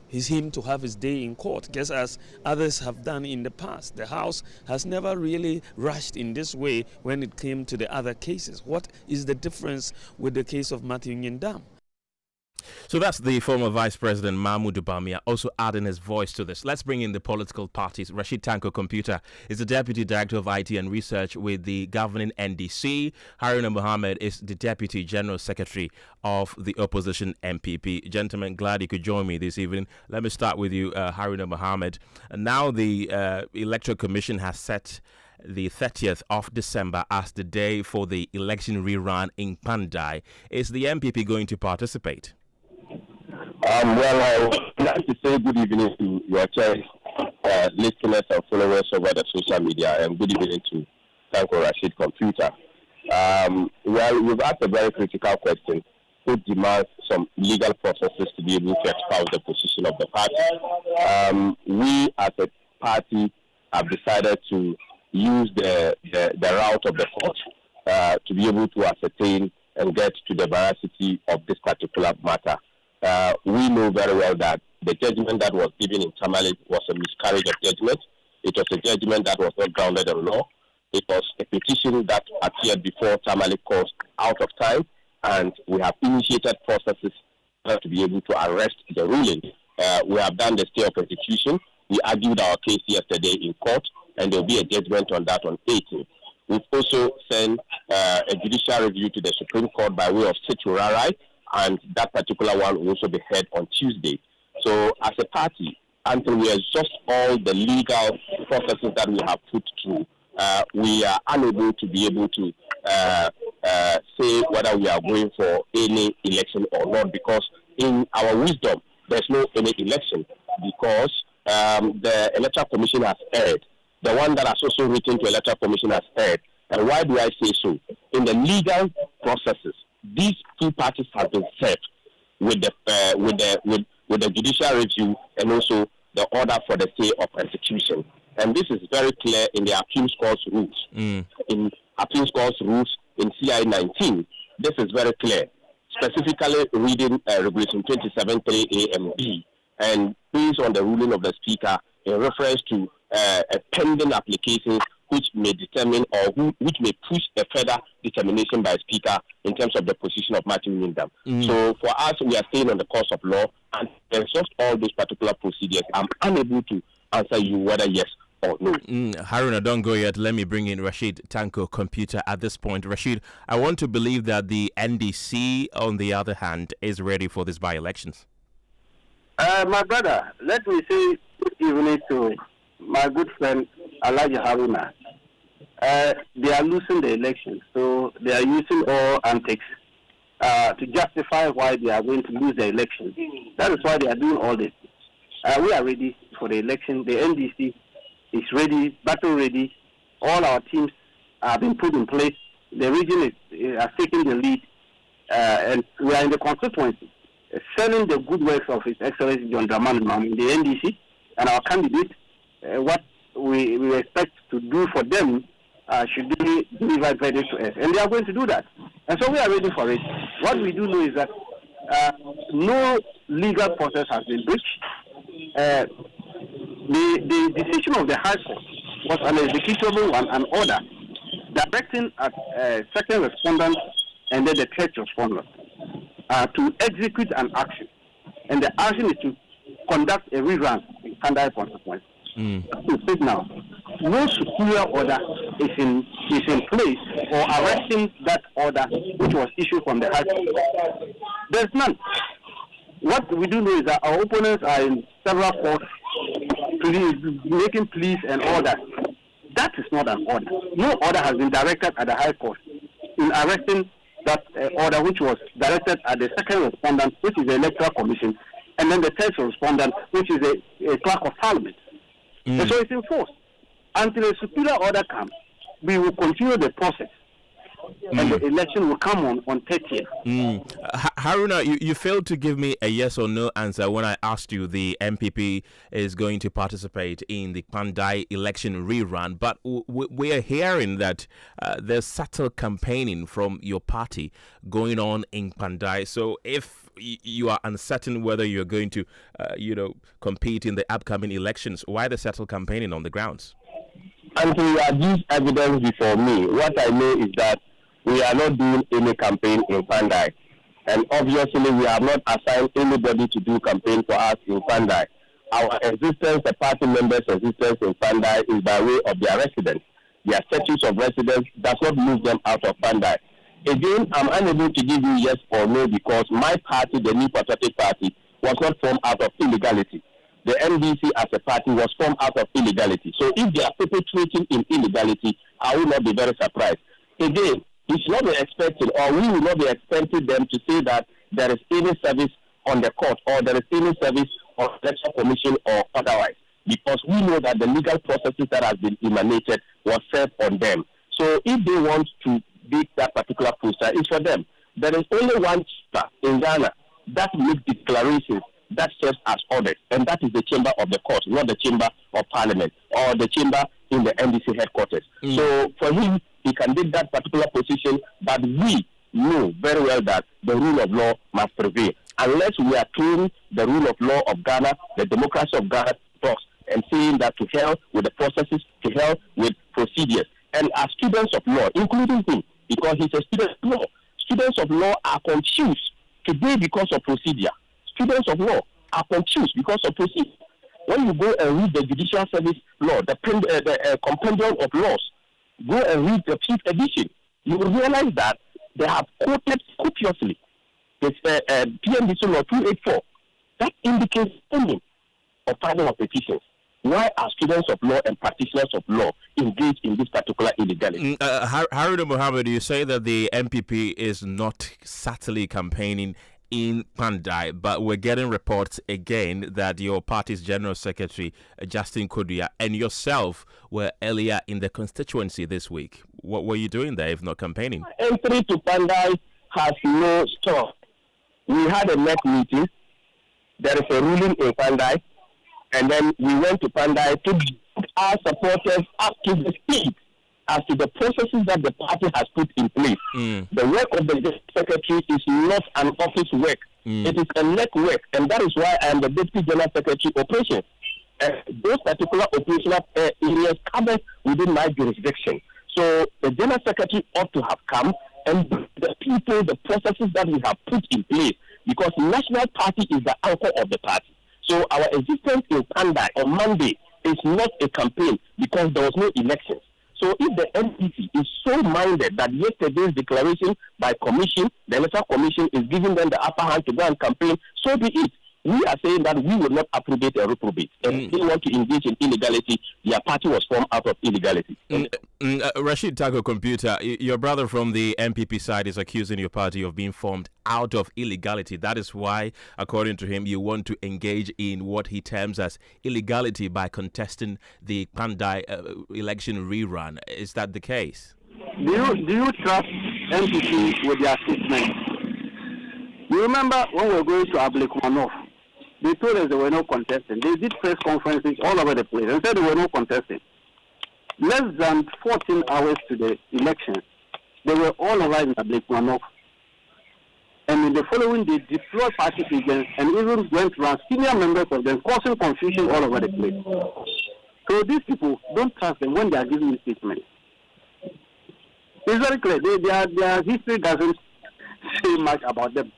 him to have his day in court, just as others have done in the past. The House has never really rushed in this way when it came to the other cases. What is the difference with the case of Matthew Nyendam? So that's the former Vice President Mahmoud Bawumia also adding his voice to this. Let's bring in the political parties. Rashid Tanko Computer is the Deputy Director of IT and Research with the governing NDC. Haruna Mohammed is the Deputy General Secretary of the opposition MPP. Gentlemen, glad you could join me this evening. Let me start with you, Haruna Mohammed. Now the Electoral Commission has set the 30th of December as the day for the election rerun in Pandai. Is the MPP going to participate? Well, I would like to say good evening to your choice listeners and followers over the social media, and good evening to Tanko Rashid Computer. Well, you've asked a very critical question, who demands some legal processes to be able to espouse the position of the party. We as a party have decided to use the route of the court to be able to ascertain and get to the veracity of this particular matter. we know very well that the judgment that was given in Tamale was a miscarriage of judgment. It was a judgment that was not grounded in law. It was a petition that appeared before Tamale Court out of time, and we have initiated processes to be able to arrest the ruling. We have done the stay of execution. We argued our case yesterday in court, and there will be a judgment on that on 18th. We've also sent a judicial review to the Supreme Court by way of certiorari, and that particular one will also be heard on Tuesday. So as a party, until we exhaust all the legal processes that we have put through, we are unable to be able to say whether we are going for any election or not, because in our wisdom, there's no any election, because the Electoral Commission has erred. The one that has also written to Electoral Commission has erred. And why do I say so? In the legal processes, these two parties have been served with the judicial review and also the order for the stay of execution. And this is very clear in the Appeals Court's rules. In Appeals Court's rules in CI 19, this is very clear. Specifically reading Regulation 27(3)A and B, and based on the ruling of the Speaker in reference to a pending application which may determine or which may push a further determination by Speaker in terms of the position of Matthew Windham. So for us, we are staying on the course of law, and exhaust all those particular procedures. I'm unable to answer you whether yes or no. Haruna, don't go yet. Let me bring in Rashid Tanko Computer at this point. Rashid, I want to believe that the NDC, on the other hand, is ready for these by-elections. My brother, let me say good evening to my good friend Elijah Haruna. They are losing the election, so they are using all antics to justify why they are going to lose the election. That is why they are doing all this. We are ready for the election. The NDC is ready, battle ready. All our teams have been put in place. The region has taken the lead, and we are in the constituency, selling the good works of His Excellency John Dramani Mahama in the NDC, and our candidate, what we expect to do for them should be delivered verdict to us. And they are going to do that. And so we are ready for it. What we do know is that no legal process has been breached. The decision of the High Court was an executable one, an order directing at second respondent and then the third respondent to execute an action. And the action is to conduct a rerun in Kandai consequence. To sit now, no superior order is in place for arresting that order which was issued from the High Court. There's none. What we do know is that our opponents are in several courts making pleas and orders. That is not an order. No order has been directed at the High Court in arresting that order which was directed at the second respondent, which is the Electoral Commission, and then the third respondent, which is a clerk of Parliament. And so it's enforced. Until a superior order comes, we will continue the process. And the election will come on 30th. Haruna, you failed to give me a yes or no answer when I asked you the MPP is going to participate in the Pandai election rerun. But we are hearing that there's subtle campaigning from your party going on in Pandai. So if you are uncertain whether you're going to, compete in the upcoming elections, why the subtle campaigning on the grounds? Until you have this evidence before me, what I know is that we are not doing any campaign in Pandai. And obviously, we have not assigned anybody to do campaign for us in Pandai. Our existence, the party members' existence in Pandai is by way of their residence. Their status of residence does not move them out of Pandai. Again, I'm unable to give you yes or no because my party, the New Patriotic Party, was not formed out of illegality. The NDC as a party was formed out of illegality. So if they are perpetrating in illegality, I will not be very surprised. Again, we should not be expecting, or we will not be expecting them to say that there is any service on the court or there is any service on the Electoral Commission or otherwise, because we know that the legal processes that have been emanated was served on them. So if they want to beat that particular poster, it's for them. There is only one chamber in Ghana that makes declarations that serves as orders, and that is the chamber of the court, not the chamber of parliament or the chamber in the NDC headquarters. So for him, he can take that particular position, but we know very well that the rule of law must prevail. unless we are throwing the rule of law of Ghana, the democracy of Ghana talks, and saying that to hell with the processes, to hell with procedures. And as students of law, including him, because he's a student of law, students of law are confused today because of procedure. Students of law are confused because of procedure. When you go and read the Judicial Service Law, the compendium of laws, go and read the 5th edition, you will realize that they have quoted copiously this PMDC Law 284. That indicates only of filing of petitions. Why are students of law and practitioners of law engaged in this particular illegality? Haruna Muhammad, you say that the MPP is not subtly campaigning in Pandai, but we're getting reports again that your party's General Secretary, Justin Kojo, and yourself were earlier in the constituency this week. What were you doing there if not campaigning? Entry to Pandai has no stop. We had a NEC meeting. There is a ruling in Pandai. And then we went to Pandai to put our supporters up to the speed as to the processes that the party has put in place. The work of the secretary is not an office work. It is a NEC work, and that is why I am the Deputy General Secretary Operations. Those particular operational areas covered within my jurisdiction. So the General Secretary ought to have come and the people, the processes that we have put in place, because the National Party is the anchor of the party. So our existence in Pandai on Monday is not a campaign because there was no elections. So if the NPC is so minded that yesterday's declaration by commission, the electoral commission is giving them the upper hand to go and campaign, so be it. We are saying that we will not approbate or reprobate. And if they want to engage in illegality, their party was formed out of illegality. Rashid Tago Computer, your brother from the MPP side is accusing your party of being formed out of illegality. That is why, according to him, you want to engage in what he terms as illegality by contesting the Pandai election rerun. Is that the case? Do you trust MPP with their statements? You remember when we were going to Abolition, they told us there were no contesting. They did press conferences all over the place and said there were no contesting. Less than 14 hours to the election, they were all arrived in Abolition. And in the following day, deployed party agents and even went around senior members of them, causing confusion all over the place. So these people, don't trust them when they are giving you statements. It's very clear. Their history doesn't say much about them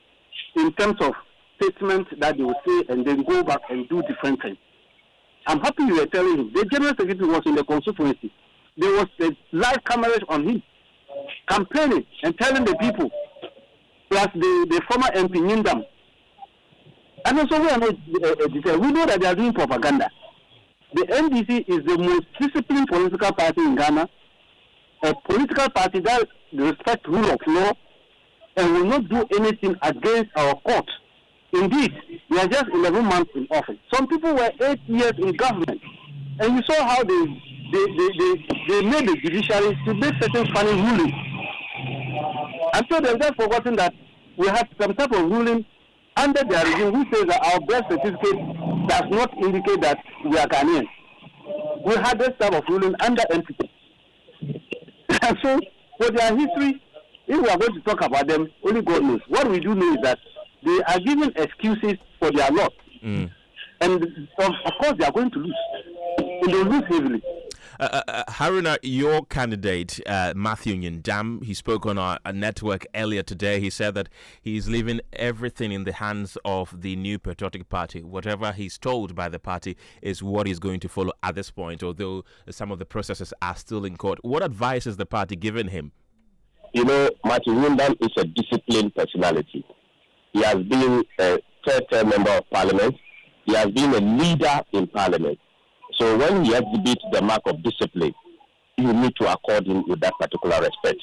in terms of statements that they will say and then go back and do different things. I'm happy you were telling him. The General Secretary was in the constituency. There was a live cameras on him, campaigning and telling the people, plus the former MP Nyindam. And also we are not we know that they are doing propaganda. The NDC is the most disciplined political party in Ghana, a political party that respects rule of law and will not do anything against our court. Indeed, we are just 11 months in office. Some people were 8 years in government, and you saw how they made the judiciary to make certain funny rulings. And so they've just forgotten that we have some type of ruling under their regime who says that our birth certificate does not indicate that we are Ghanaians. We had this type of ruling under NPP. And so, for their history, if we are going to talk about them, only God knows. What we do know is that they are giving excuses for their loss. And of course, they are going to lose. And they will lose heavily. Haruna, your candidate, Matthew Nyindam, he spoke on our network earlier today. He said that he's leaving everything in the hands of the New Patriotic Party. Whatever he's told by the party is what he's going to follow at this point, although some of the processes are still in court. What advice is the party giving him? You know, Matthew Nyindam is a disciplined personality. He has been a third-term member of parliament. He has been a leader in parliament. So when he exhibits the mark of discipline, you need to accord him with that particular respect.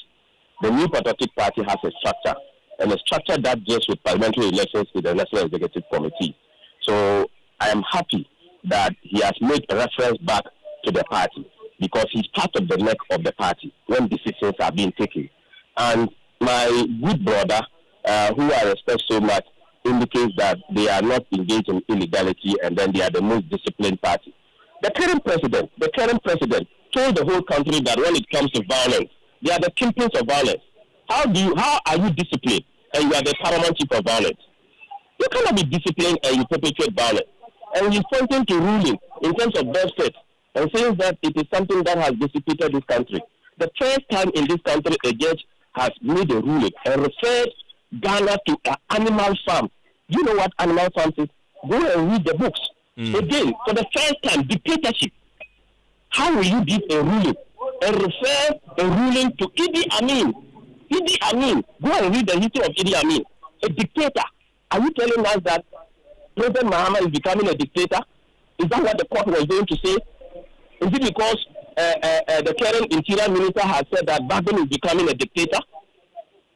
The New Patriotic Party has a structure, and a structure that deals with parliamentary elections with the National Executive Committee. So I am happy that he has made a reference back to the party because he's part of the neck of the party when decisions are being taken. And my good brother, who I respect so much, indicates that they are not engaged in illegality and then they are the most disciplined party. The current president told the whole country that when it comes to violence, they are the kingpins of violence. How are you disciplined and you are the paramount chief of violence? You cannot be disciplined and you perpetuate violence. And he's pointing to ruling in terms of birth set and saying that it is something that has dissipated this country. The first time in this country a judge has made a ruling and referred Ghana to an animal farm. You know what animal farms is? Go and read the books. Again, for the first time, dictatorship. How will you give a ruling and refer a ruling to Idi Amin? Idi Amin. Go and read the history of Idi Amin. A dictator. Are you telling us that President Mahama is becoming a dictator? Is that what the court was going to say? Is it because the current interior minister has said that Babin is becoming a dictator?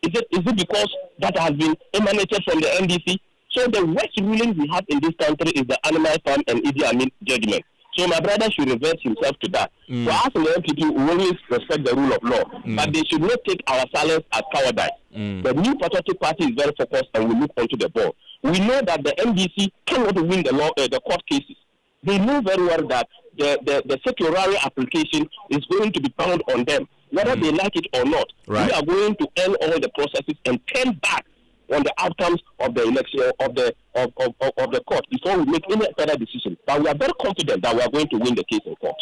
Is it because that has been emanated from the NDC? So the worst ruling we have in this country is the animal farm and Idi Amin judgment. So my brother should revert himself to that. For us in the NPP, we always respect the rule of law, but they should not take our silence as cowardice. The new patriotic party is very focused and will look onto the ball. We know that the NDC cannot win the court cases. They know very well that the certiorari application is going to be found on them, whether they like it or not. Right. We are going to end all the processes and turn back on the outcomes of the election of the court before we make any further decision. But we are very confident that we are going to win the case in court.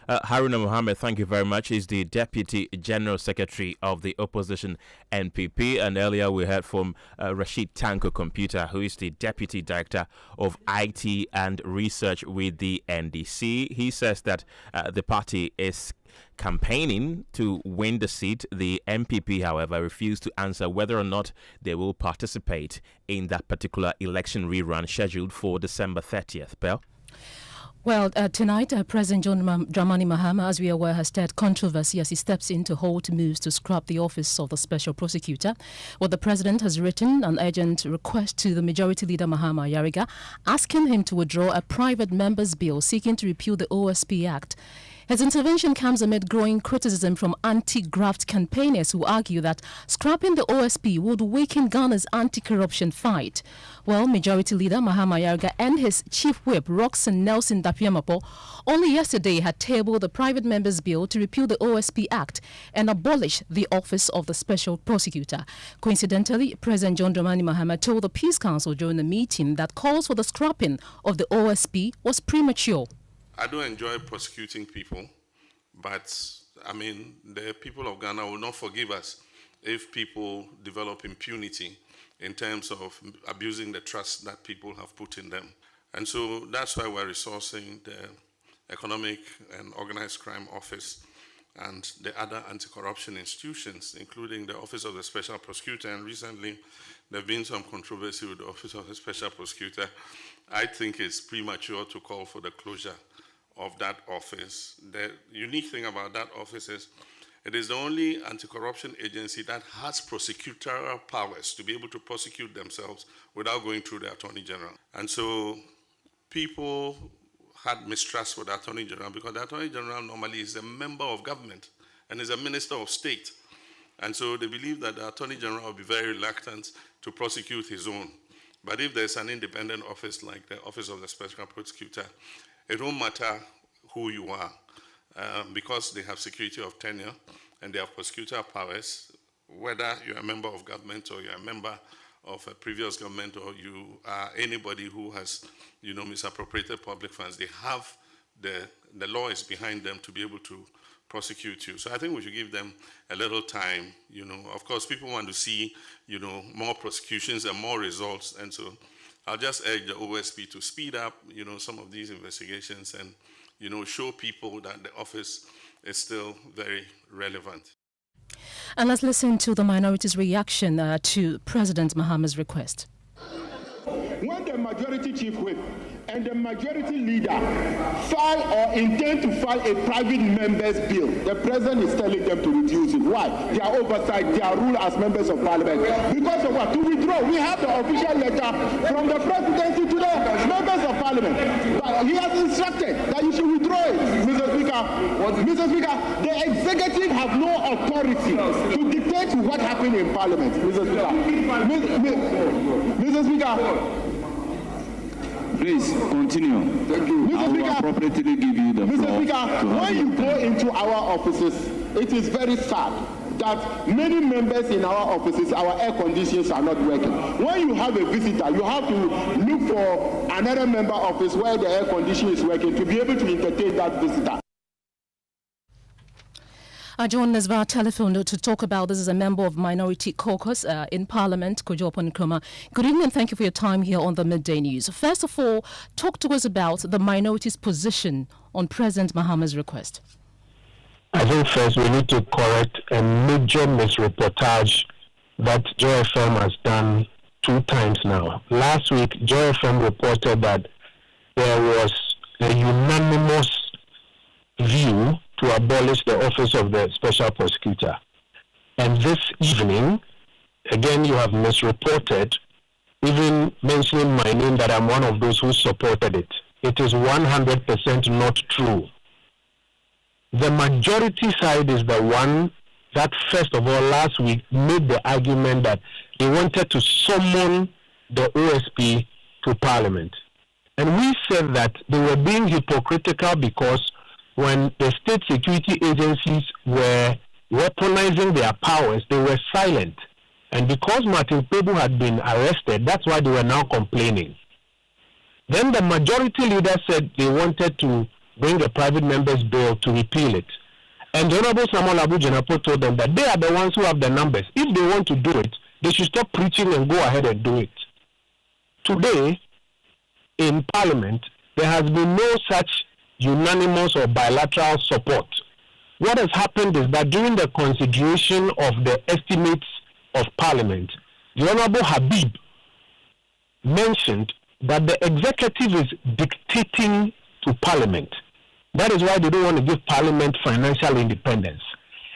Haruna Mohammed, thank you very much. He's the Deputy General Secretary of the Opposition NPP. And earlier we heard from Rashid Tanko Computer, who is the Deputy Director of IT and Research with the NDC. He says that the party is campaigning to win the seat. The MPP, however, refused to answer whether or not they will participate in that particular election rerun scheduled for December 30th. Bell? Well, tonight, President John Dramani Mahama, as we are aware, has stirred controversy as he steps in to halt moves to scrap the office of the special prosecutor. Well, the president has written an urgent request to the majority leader, Mahama Yariga, asking him to withdraw a private member's bill seeking to repeal the OSP Act. His intervention comes amid growing criticism from anti-graft campaigners who argue that scrapping the OSP would weaken Ghana's anti-corruption fight. Well, Majority Leader Mahama Yariga and his Chief Whip, Roxanne Nelson Dapiamapo, only yesterday had tabled the private members' bill to repeal the OSP Act and abolish the office of the Special Prosecutor. Coincidentally, President John Dramani Mahama told the Peace Council during the meeting that calls for the scrapping of the OSP was premature. I don't enjoy prosecuting people, but I mean, the people of Ghana will not forgive us if people develop impunity in terms of abusing the trust that people have put in them. And so that's why we're resourcing the Economic and Organized Crime Office and the other anti-corruption institutions, including the Office of the Special Prosecutor. And recently, there have been some controversy with the Office of the Special Prosecutor. I think it's premature to call for the closure of that office. The unique thing about that office is it is the only anti-corruption agency that has prosecutorial powers to be able to prosecute themselves without going through the Attorney General. And so people had mistrust with the Attorney General because the Attorney General normally is a member of government and is a minister of state. And so they believe that the Attorney General will be very reluctant to prosecute his own. But if there's an independent office like the Office of the Special Prosecutor, it won't matter who you are because they have security of tenure and they have prosecutorial powers, whether you're a member of government or you're a member of a previous government or you are anybody who has, misappropriated public funds. They have the law is behind them to be able to prosecute you. So I think we should give them a little time. Of course, people want to see, more prosecutions and more results. And so I'll just urge the OSP to speed up, some of these investigations and, show people that the office is still very relevant. And let's listen to the minority's reaction to President Mahama's request. When the majority chief whip and the majority leader file or intend to file a private member's bill, the president is telling them to reduce it. Why? Their oversight, their rule as members of parliament. Because of what? To withdraw. We have the official letter from the presidency to the members of parliament. But he has instructed that you should withdraw it. Mr. Speaker, the executive have no authority to dictate what happened in parliament. Mr. Speaker. Please continue. Thank you. I will appropriately give you the floor. Mr. Speaker, when you go into our offices, it is very sad that many members in our offices, our air conditions are not working. When you have a visitor, you have to look for another member office where the air condition is working to be able to entertain that visitor. I joined us via telephone to talk about this is a member of Minority Caucus in Parliament, Kojo Nkrumah. Good evening and thank you for your time here on the Midday News. First of all, talk to us about the minority's position on President Mahama's request. I think first we need to correct a major misreportage that Joy FM has done 2 times now. Last week, Joy FM reported that there was a unanimous view to abolish the office of the special prosecutor. And this evening, again, you have misreported, even mentioning my name that I'm one of those who supported it. It is 100% not true. The majority side is the one that, first of all, last week made the argument that they wanted to summon the OSP to Parliament. And we said that they were being hypocritical because when the state security agencies were weaponizing their powers, they were silent. And because Martin Pebu had been arrested, that's why they were now complaining. Then the majority leader said they wanted to bring a private member's bill to repeal it. And the Honorable Samuel Abu Jenapo told them that they are the ones who have the numbers. If they want to do it, they should stop preaching and go ahead and do it. Today, in Parliament, there has been no such unanimous or bilateral support. What has happened is that during the consideration of the estimates of Parliament, the Honorable Habib mentioned that the executive is dictating to Parliament. That is why they don't want to give Parliament financial independence.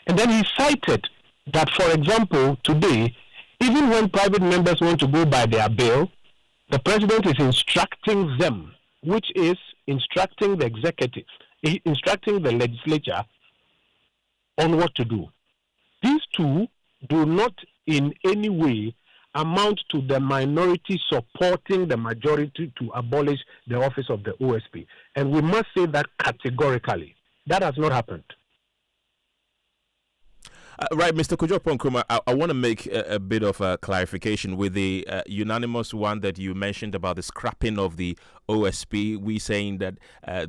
And then he cited that, for example, today, even when private members want to go by their bill, the President is instructing them, which is instructing the executive, instructing the legislature on what to do. These two do not in any way amount to the minority supporting the majority to abolish the office of the OSP. And we must say that categorically. That has not happened. Right, Mr. Kojo Nkrumah, I want to make a bit of a clarification with the unanimous one that you mentioned about the scrapping of the OSP. We saying that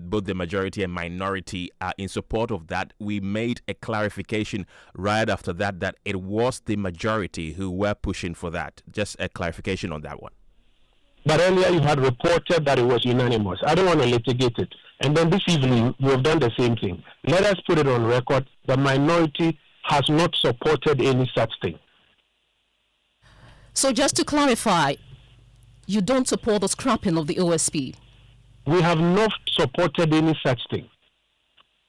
both the majority and minority are in support of that. We made a clarification right after that it was the majority who were pushing for that. Just a clarification on that one. But earlier you had reported that it was unanimous. I don't want to litigate it. And then this evening you have done the same thing. Let us put it on record. The minority has not supported any such thing. So just to clarify, you don't support the scrapping of the OSP? We have not supported any such thing.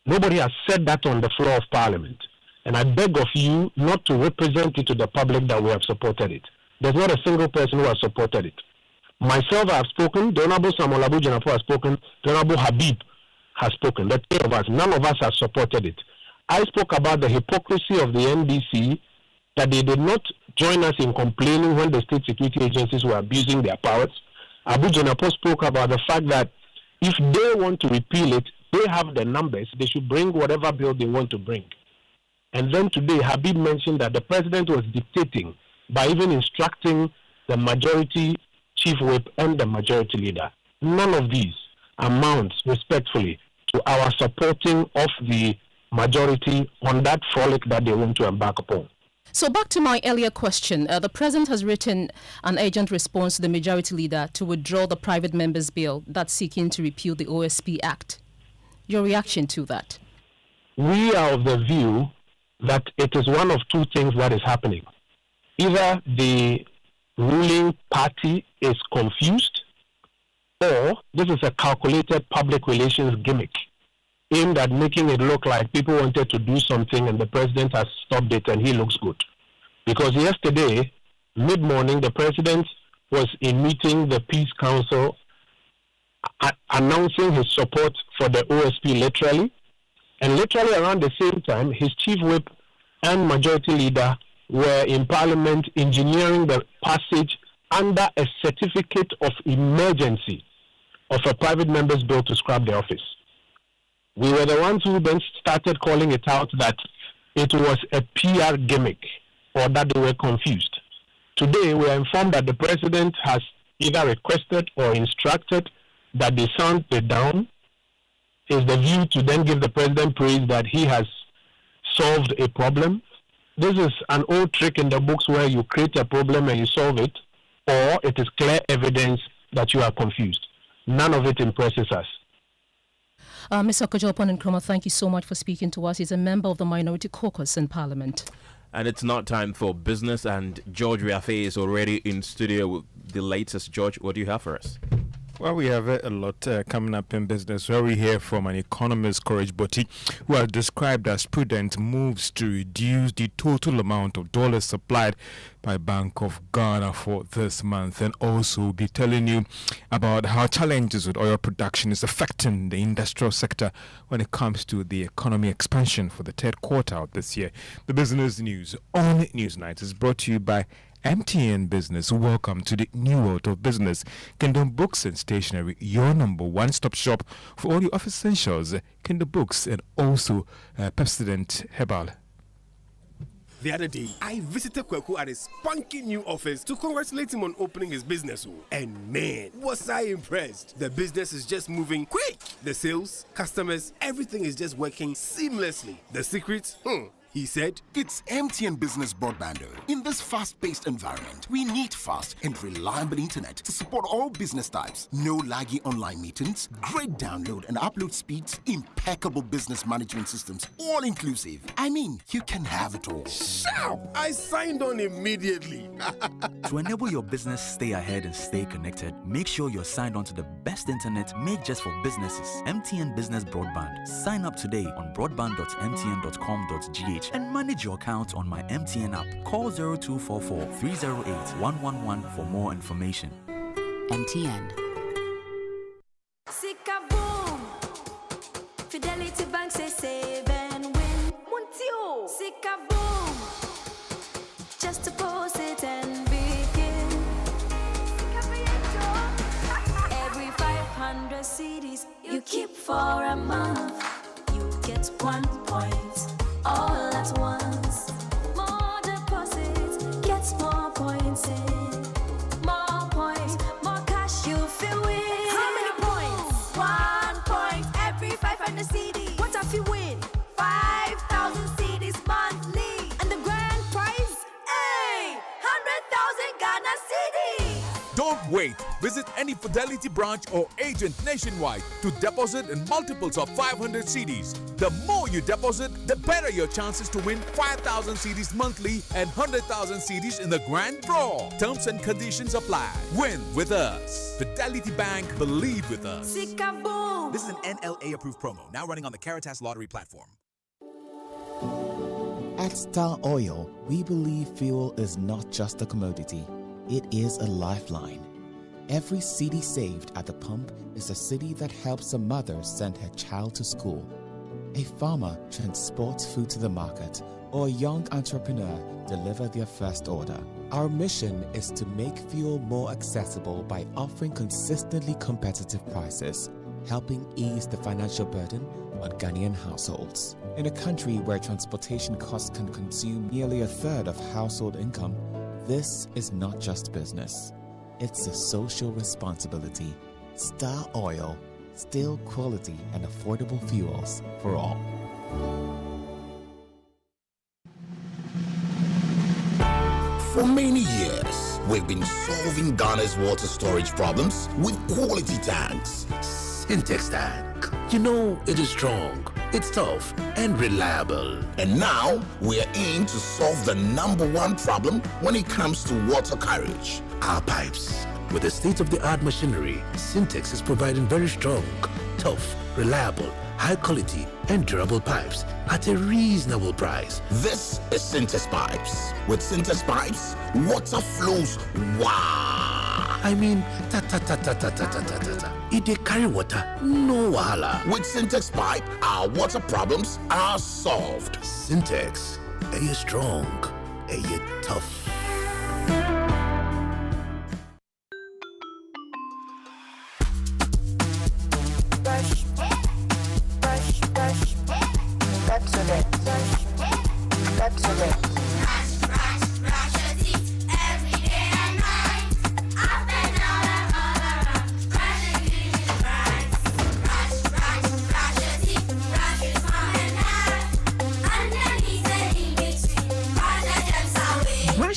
Nobody has said that on the floor of Parliament. And I beg of you not to represent it to the public that we have supported it. There's not a single person who has supported it. Myself, I have spoken. The Honorable Samuel Abu Jenapo has spoken. The Honorable Habib has spoken. The 3 of us, none of us have supported it. I spoke about the hypocrisy of the NDC, that they did not join us in complaining when the state security agencies were abusing their powers. Abu Jenapo spoke about the fact that if they want to repeal it, they have the numbers, they should bring whatever bill they want to bring. And then today, Habib mentioned that the president was dictating by even instructing the majority chief whip and the majority leader. None of these amounts, respectfully, to our supporting of the majority on that frolic that they want to embark upon. So back to my earlier question, the president has written an urgent response to the majority leader to withdraw the private members' bill that's seeking to repeal the OSP Act. Your reaction to that? We are of the view that it is one of 2 things that is happening. Either the ruling party is confused, or this is a calculated public relations gimmick aimed at making it look like people wanted to do something and the president has stopped it and he looks good. Because yesterday, mid-morning, the president was in meeting the Peace Council announcing his support for the OSP literally. And literally around the same time, his chief whip and majority leader were in Parliament engineering the passage under a certificate of emergency of a private member's bill to scrap the office. We were the ones who then started calling it out that it was a PR gimmick or that they were confused. Today, we are informed that the president has either requested or instructed that they sound it down. Is the view to then give the president praise that he has solved a problem? This is an old trick in the books where you create a problem and you solve it, or it is clear evidence that you are confused. None of it impresses us. Mr. Kojo Nkrumah, thank you so much for speaking to us. He's a member of the Minority Caucus in Parliament. And it's not time for business, and George Riafe is already in studio with the latest. George, what do you have for us? Well, we have a lot coming up in business, where we hear from an economist, Courage Botti, who has described as prudent moves to reduce the total amount of dollars supplied by Bank of Ghana for this month, and also be telling you about how challenges with oil production is affecting the industrial sector when it comes to the economy expansion for the third quarter of this year. The business news on Newsnight is brought to you by MTN Business. Welcome to the new world of business. Kingdom Books and Stationery, your number one-stop shop for all your office essentials. Kingdom Books and also Pepsodent Herbal. The other day, I visited Kweku at his spunky new office to congratulate him on opening his business. And man, was I impressed. The business is just moving quick. The sales, customers, everything is just working seamlessly. The secret? He said, it's MTN Business Broadband. In this fast-paced environment, we need fast and reliable internet to support all business types. No laggy online meetings, great download and upload speeds, impeccable business management systems, all inclusive. I mean, you can have it all. Sharp! I signed on immediately. To enable your business stay ahead and stay connected, make sure you're signed on to the best internet made just for businesses. MTN Business Broadband. Sign up today on broadband.mtn.com.gh and manage your account on my MTN app. Call 0244 308 111 for more information. MTN. Sika boom. Fidelity Bank say save and win. Muntio. Sika boom. Just deposit and begin. Every 500 CDs you keep for a month, you get 1 point. All at once. More deposits, gets more points in. More points, more cash you feel win. How many points? 1 point every 500 CDs. What if you win? 5,000 CDs monthly. And the grand prize? Hey! 100,000 Ghana CDs. Don't wait. Visit any Fidelity branch or agent nationwide to deposit in multiples of 500 CDs. The more you deposit, the better your chances to win 5,000 CDs monthly and 100,000 CDs in the grand draw. Terms and conditions apply. Win with us. Fidelity Bank, believe with us. Sika boom. This is an NLA approved promo, now running on the Caritas Lottery platform. At Star Oil, we believe fuel is not just a commodity, it is a lifeline. Every cedi saved at the pump is a cedi that helps a mother send her child to school, a farmer transports food to the market, or a young entrepreneur deliver their first order. Our mission is to make fuel more accessible by offering consistently competitive prices, helping ease the financial burden on Ghanaian households. In a country where transportation costs can consume nearly a third of household income, this is not just business. It's a social responsibility. Star Oil, still quality and affordable fuels for all. For many years, we've been solving Ghana's water storage problems with quality tanks. Syntex tank. You know, it is strong, it's tough, and reliable. And now, we're in to solve the #1 problem when it comes to water carriage: our pipes. With the state-of-the-art machinery, Syntex is providing very strong, tough, reliable, high-quality, and durable pipes at a reasonable price. This is Syntex Pipes. With Syntex Pipes, water flows wow. I mean, ta-ta-ta-ta-ta-ta-ta-ta-ta. If they carry water, no wahala. With Syntex Pipe, our water problems are solved. Syntex, are you strong? Are you tough?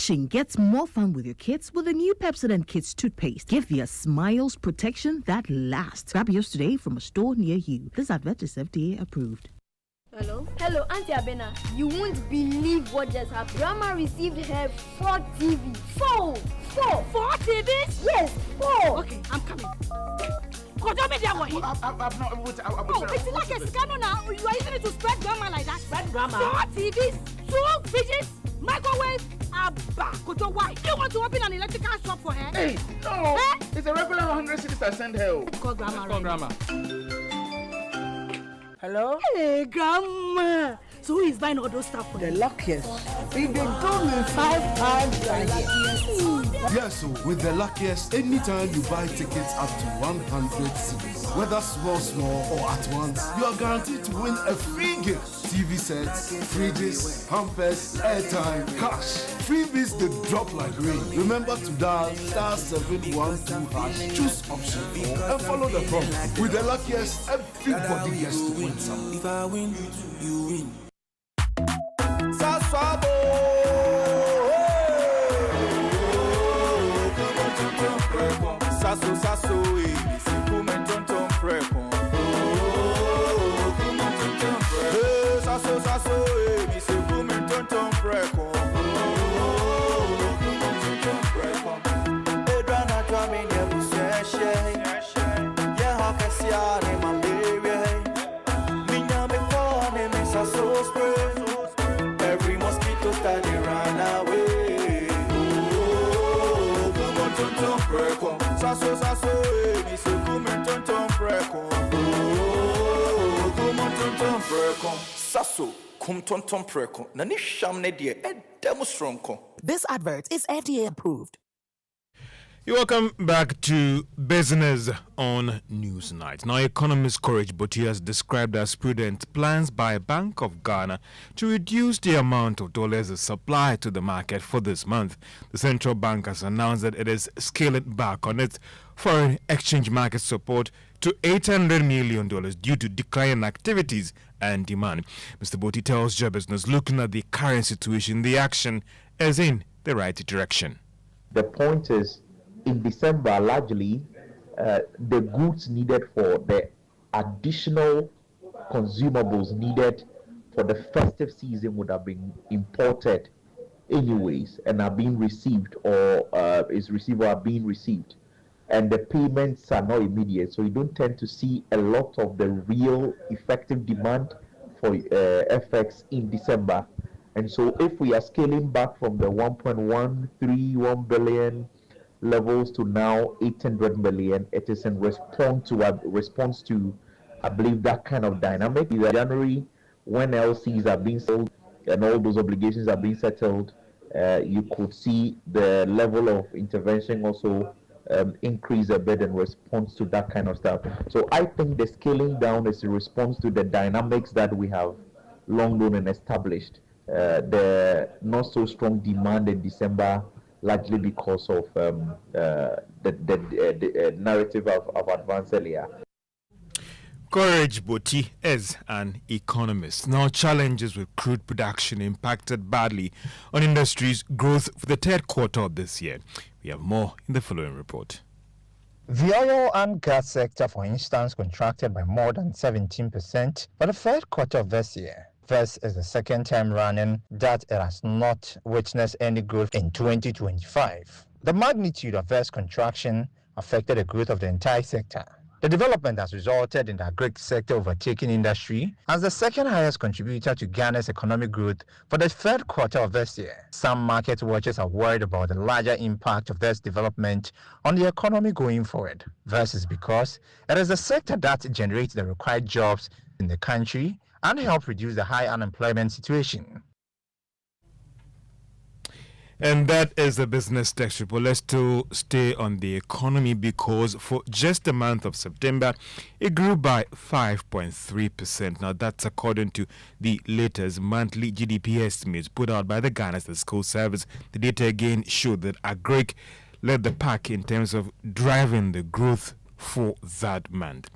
Brushing gets more fun with your kids with the new Pepsodent Kids toothpaste. Give your smiles protection that lasts. Grab yours today from a store near you. This advert is FDA approved. Hello? Hello, Auntie Abena. You won't believe what just happened. Grandma received her 4 TV. 4 TVs? Yes, 4. Okay, I'm coming. Kojo me there, what? It's like a scandal now. You are using it to spread grandma like that. Spread grandma? 4 TVs, 2 fridges, microwave, Abba. Kojo, why? Do you want to open an electrical shop for her? Hey, no. Eh? It's a regular 100 cities I send her. Call grandma. Call grandma. Hello? Hey, Grandma. So who is buying all those stuff for the you? luckiest. We've been told me 5 times. Yes, so with the luckiest, anytime you buy tickets up to 100 cities, whether small or at once, you are guaranteed to win a free gift. TV sets, fridges, hampers, airtime, cash. Freebies they drop like rain. Remember to dial *712#, choose option 4 and follow the prompt. With the luckiest, everybody gets to win something. If I win, you win. Sasso, simple men tonton preco. Sasso, simple men tonton preco. Edrana twami ne buseshe. Ye hakesia ne malaria. Minya me kone me sasso spray. Every mosquito study run away. Come on tonton preco. Sasso, mi se come tonton preco. Come on tonton preco. Sasso, come tonton preco. Nani shamne die demonstronko. This advert is FDA approved. You're welcome back to Business on Newsnight. Now, economist Kojo Botie has described as prudent plans by Bank of Ghana to reduce the amount of dollars supplied to the market for this month. The central bank has announced that it is scaling back on its foreign exchange market support to $800 million due to declining activities and demand. Mr. Botie tells Joy Business, looking at the current situation, the action is in the right direction. The point is, in December, largely, the goods needed for the additional consumables needed for the festive season would have been imported anyways and are being received or is received or are being received. And the payments are not immediate, so you don't tend to see a lot of the real effective demand for FX in December. And so if we are scaling back from the 1.131 billion levels to now 800 million, it is in response to I believe that kind of dynamic. In January, when LCs are being sold and all those obligations are being settled, you could see the level of intervention also increase a bit in response to that kind of stuff. So I think the scaling down is a response to the dynamics that we have long known and established. The not so strong demand in December, largely because of the narrative I've advanced earlier. Kojo Botie is an economist. Now, challenges with crude production impacted badly on industry's growth for the third quarter of this year. We have more in the following report. The oil and gas sector, for instance, contracted by more than 17% for the third quarter of this year. This is the second time running that it has not witnessed any growth in 2025. The magnitude of this contraction affected the growth of the entire sector. The development has resulted in the agri sector overtaking industry as the second highest contributor to Ghana's economic growth for the third quarter of this year. Some market watchers are worried about the larger impact of this development on the economy going forward. This is because it is the sector that generates the required jobs in the country and help reduce the high unemployment situation. And that is the business text report. Let's still stay on the economy because for just the month of September, it grew by 5.3%. Now, that's according to the latest monthly GDP estimates put out by the Ghana Statistical Service. The data again showed that agri led the pack in terms of driving the growth for that month.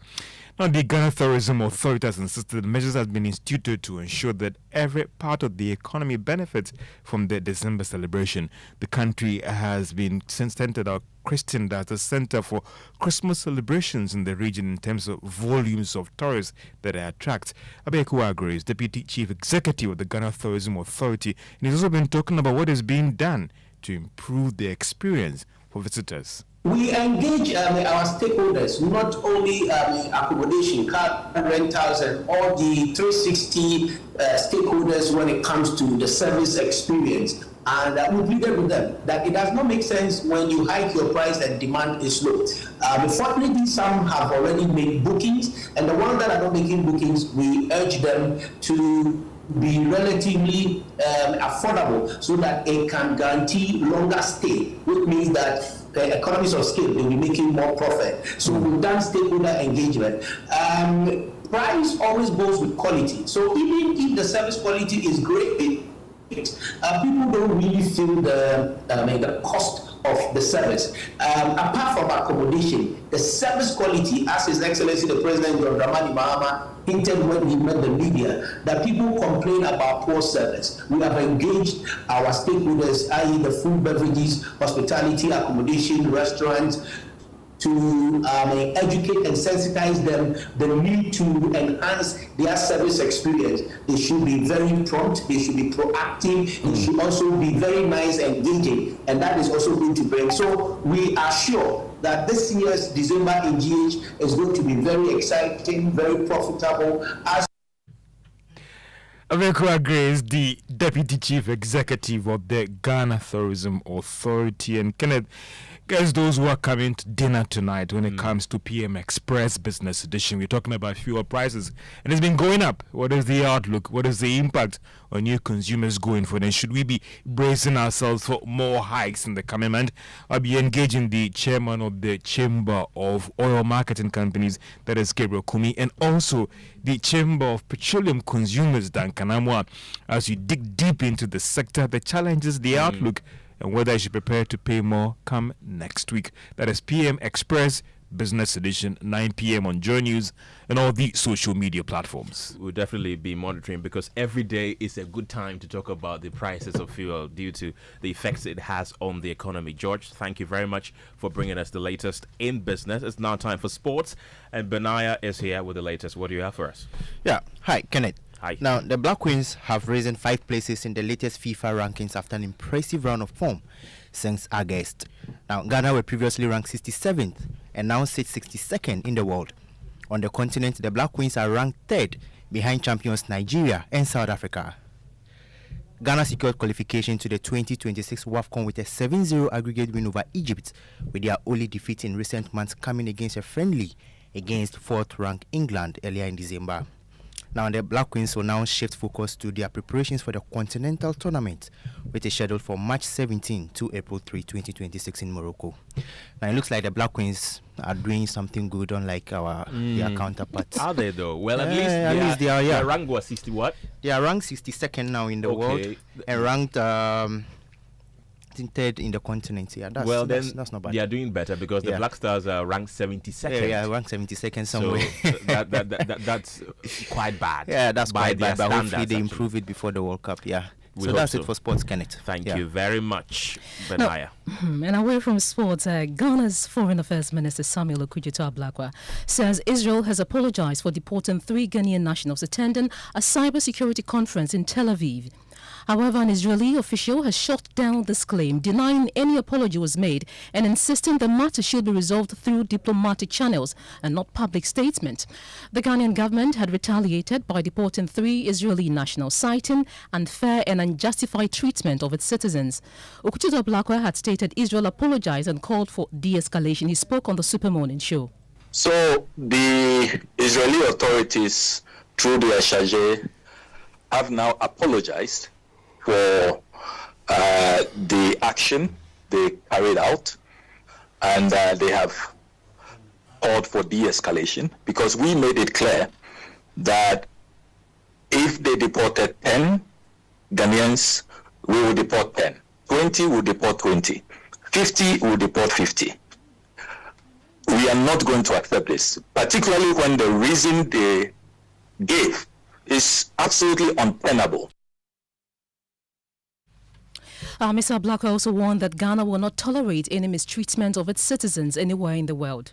Now, the Ghana Tourism Authority has insisted that measures have been instituted to ensure that every part of the economy benefits from the December celebration. The country has been centered or christened as a center for Christmas celebrations in the region in terms of volumes of tourists that it attracts. Abeku Agre is Deputy Chief Executive of the Ghana Tourism Authority, and he's also been talking about what is being done to improve the experience for visitors. We engage our stakeholders, not only accommodation, car rentals, and all the 360 stakeholders when it comes to the service experience. And we pleaded with them that it does not make sense when you hike your price and demand is low. Unfortunately, some have already made bookings, and the ones that are not making bookings, we urge them to be relatively affordable so that it can guarantee longer stay, which means that the economies of scale will be making more profit. So we've done stakeholder engagement. Price always goes with quality. So even if the service quality is great, people don't really feel the cost of the service. Apart from accommodation, the service quality, as His Excellency the President John Dramani Mahama hinted when he met the media, that people complain about poor service. We have engaged our stakeholders, i.e. the food, beverages, hospitality, accommodation, restaurants, to educate and sensitize them the need to enhance their service experience. They should be very prompt, they should be proactive, it should also be very nice and engaging, and that is also going to bring. So we are sure that this year's December in GH is going to be very exciting, very profitable. Abeku Agre is the Deputy Chief Executive of the Ghana Tourism Authority. And Kenneth, guess those who are coming to dinner tonight when it comes to PM Express Business Edition, we're talking about fuel prices, and it's been going up. What is the outlook? What is the impact on new consumers going forward? And should we be bracing ourselves for more hikes in the coming month? I'll be engaging the chairman of the Chamber of Oil Marketing Companies, that is Gabriel Kumi, and also the Chamber of Petroleum Consumers, Dan Kanamwa, as you dig deep into the sector, the challenges, the outlook, and whether I should prepare to pay more come next week. That is PM Express Business Edition, 9 p.m. on Joy News and all the social media platforms. We'll definitely be monitoring, because every day is a good time to talk about the prices of fuel due to the effects it has on the economy. George, thank you very much for bringing us the latest in business. It's now time for sports, and Benaya is here with the latest. What do you have for us? Yeah, hi, Kenneth. Hi. Now, the Black Queens have risen 5 places in the latest FIFA rankings after an impressive round of form since August. Now, Ghana were previously ranked 67th and now sit 62nd in the world. On the continent, the Black Queens are ranked 3rd behind champions Nigeria and South Africa. Ghana secured qualification to the 2026 WAFCON with a 7-0 aggregate win over Egypt, with their only defeat in recent months coming against a friendly against 4th-ranked England earlier in December. Now, the Black Queens will now shift focus to their preparations for the Continental Tournament, which is scheduled for March 17 to April 3, 2026 in Morocco. Now, it looks like the Black Queens are doing something good, unlike their counterparts. Are they, though? Well, at least they are. Their rank was 60 what? They are ranked 62nd now in the world, and ranked 3rd in the continent. Yeah, that's not bad. They are doing better, because the Black Stars are ranked 72nd. Yeah, ranked 72nd somewhere. So that's quite bad. Yeah, that's quite bad. But hopefully they actually improve it before the World Cup. Yeah. So that's it for sports, Kenneth. Thank you very much, Benaya. And away from sports, Ghana's Foreign Affairs Minister Samuel Okudzeto-Ablakwa says Israel has apologized for deporting 3 Ghanaian nationals attending a cybersecurity conference in Tel Aviv. However, an Israeli official has shut down this claim, denying any apology was made and insisting the matter should be resolved through diplomatic channels and not public statement. The Ghanaian government had retaliated by deporting 3 Israeli nationals, citing unfair and unjustified treatment of its citizens. Okudzeto-Ablakwa had stated Israel apologized and called for de-escalation. He spoke on the Super Morning Show. So the Israeli authorities, through their charge, have now apologized for the action they carried out, and they have called for de-escalation, because we made it clear that if they deported 10 Ghanaians, we will deport 10. 20 will deport 20. 50 will deport 50. we are not going to accept this, particularly when the reason they gave is absolutely untenable. Mr. Ablakwa also warned that Ghana will not tolerate any mistreatment of its citizens anywhere in the world.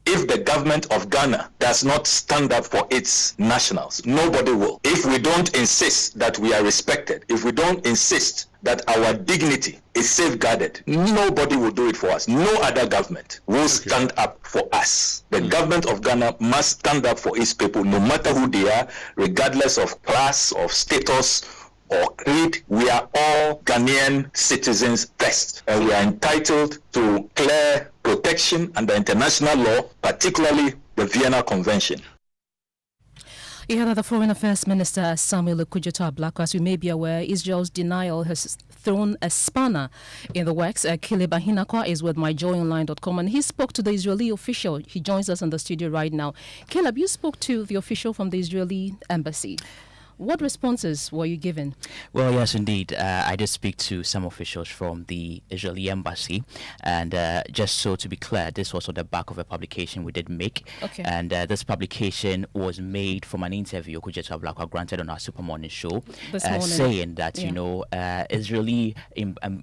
If the government of Ghana does not stand up for its nationals, nobody will. If we don't insist that we are respected, if we don't insist that our dignity is safeguarded, nobody will do it for us. No other government will stand up for us. The government of Ghana must stand up for its people, no matter who they are, regardless of class, of status, or creed. We are all Ghanaian citizens first, and we are entitled to clear protection under international law, particularly the Vienna Convention. You heard that the Foreign Affairs Minister Samuel Kojo Ablakwa, as you may be aware, Israel's denial has thrown a spanner in the works. Caleb Ahinakwa is with myjoyonline.com, and he spoke to the Israeli official. He joins us in the studio right now. Caleb, you spoke to the official from the Israeli embassy. What responses were you given? Well, yes, indeed. I did speak to some officials from the Israeli embassy, and just so to be clear, this was on the back of a publication we did make. Okay. And this publication was made from an interview Kojo Ablakwa granted on our Super Morning show, saying that, Israeli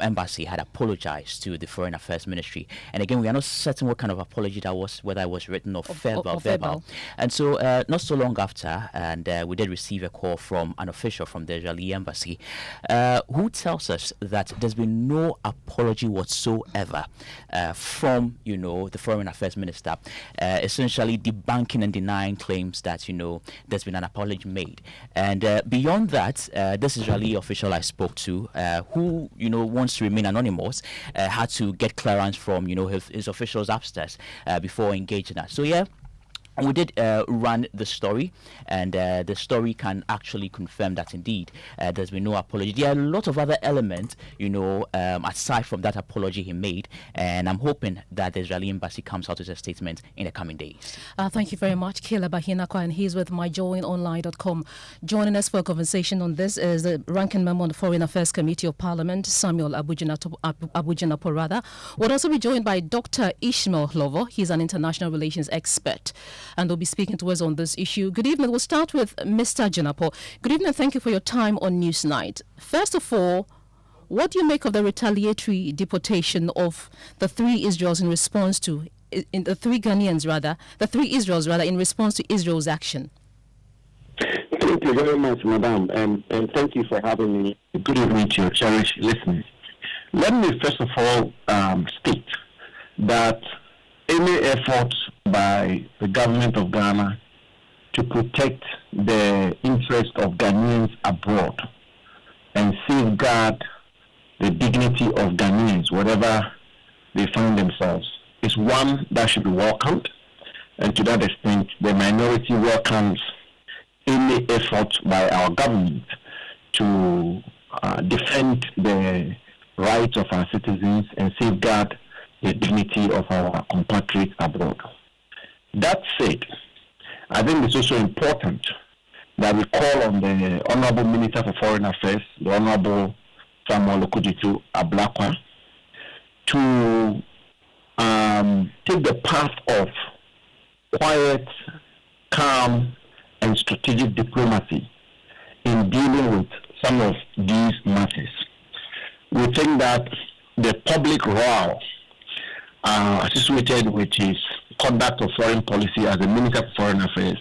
embassy had apologized to the Foreign Affairs Ministry. And again, we are not certain what kind of apology that was, whether it was written or verbal. And so not so long after, and we did receive a call from an official from the Israeli embassy who tells us that there's been no apology whatsoever from, the Foreign Affairs Minister, essentially debunking and denying claims that, there's been an apology made. And beyond that, this Israeli official I spoke to, who, wants to remain anonymous, had to get clearance from, his officials upstairs before engaging us. So, yeah. We did run the story, and the story can actually confirm that indeed there's been no apology. There are a lot of other elements, aside from that apology he made, and I'm hoping that the Israeli embassy comes out with a statement in the coming days. Thank you very much, Caleb Ahinakwa, and he's with myjoyonline.com. Joining us for a conversation on this is the ranking member on the Foreign Affairs Committee of Parliament, Samuel Abujinapo. We'll also be joined by Dr. Ishmael Lovo. He's an international relations expert, and they'll be speaking to us on this issue. Good evening. We'll start with Mr. Jinapo. Good evening. Thank you for your time on Newsnight. First of all, what do you make of the retaliatory deportation of the three Israels in response to, the three Israels in response to Israel's action? Thank you very much, Madam, and thank you for having me. Good evening to your cherished listeners. Let me first of all state that any effort by the government of Ghana to protect the interest of Ghanaians abroad and safeguard the dignity of Ghanaians, wherever they find themselves, is one that should be welcomed. And to that extent, the minority welcomes any effort by our government to defend the rights of our citizens and safeguard the dignity of our compatriots abroad. That said, I think it's also important that we call on the Honorable Minister for Foreign Affairs, the Honorable Samuel Kojo Ablakwa, to take the path of quiet, calm, and strategic diplomacy in dealing with some of these matters. We think that the public row associated with his conduct of foreign policy as a Minister for Foreign Affairs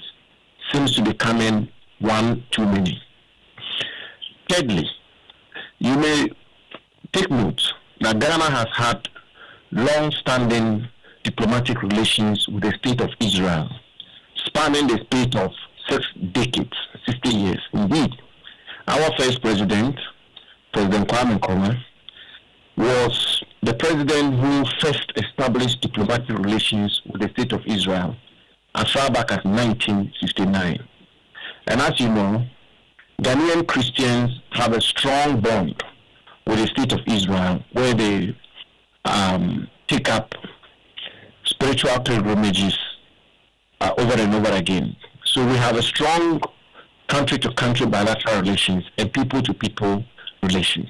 seems to be becoming one too many. Thirdly, you may take note that Ghana has had long-standing diplomatic relations with the State of Israel, spanning the space of 6 decades, 60 years. Indeed, our first president, President Kwame Nkrumah, was the president who first established diplomatic relations with the State of Israel as far back as 1969. And as you know, Ghanaian Christians have a strong bond with the State of Israel, where they take up spiritual pilgrimages over and over again. So we have a strong country-to-country bilateral relations and people-to-people relations.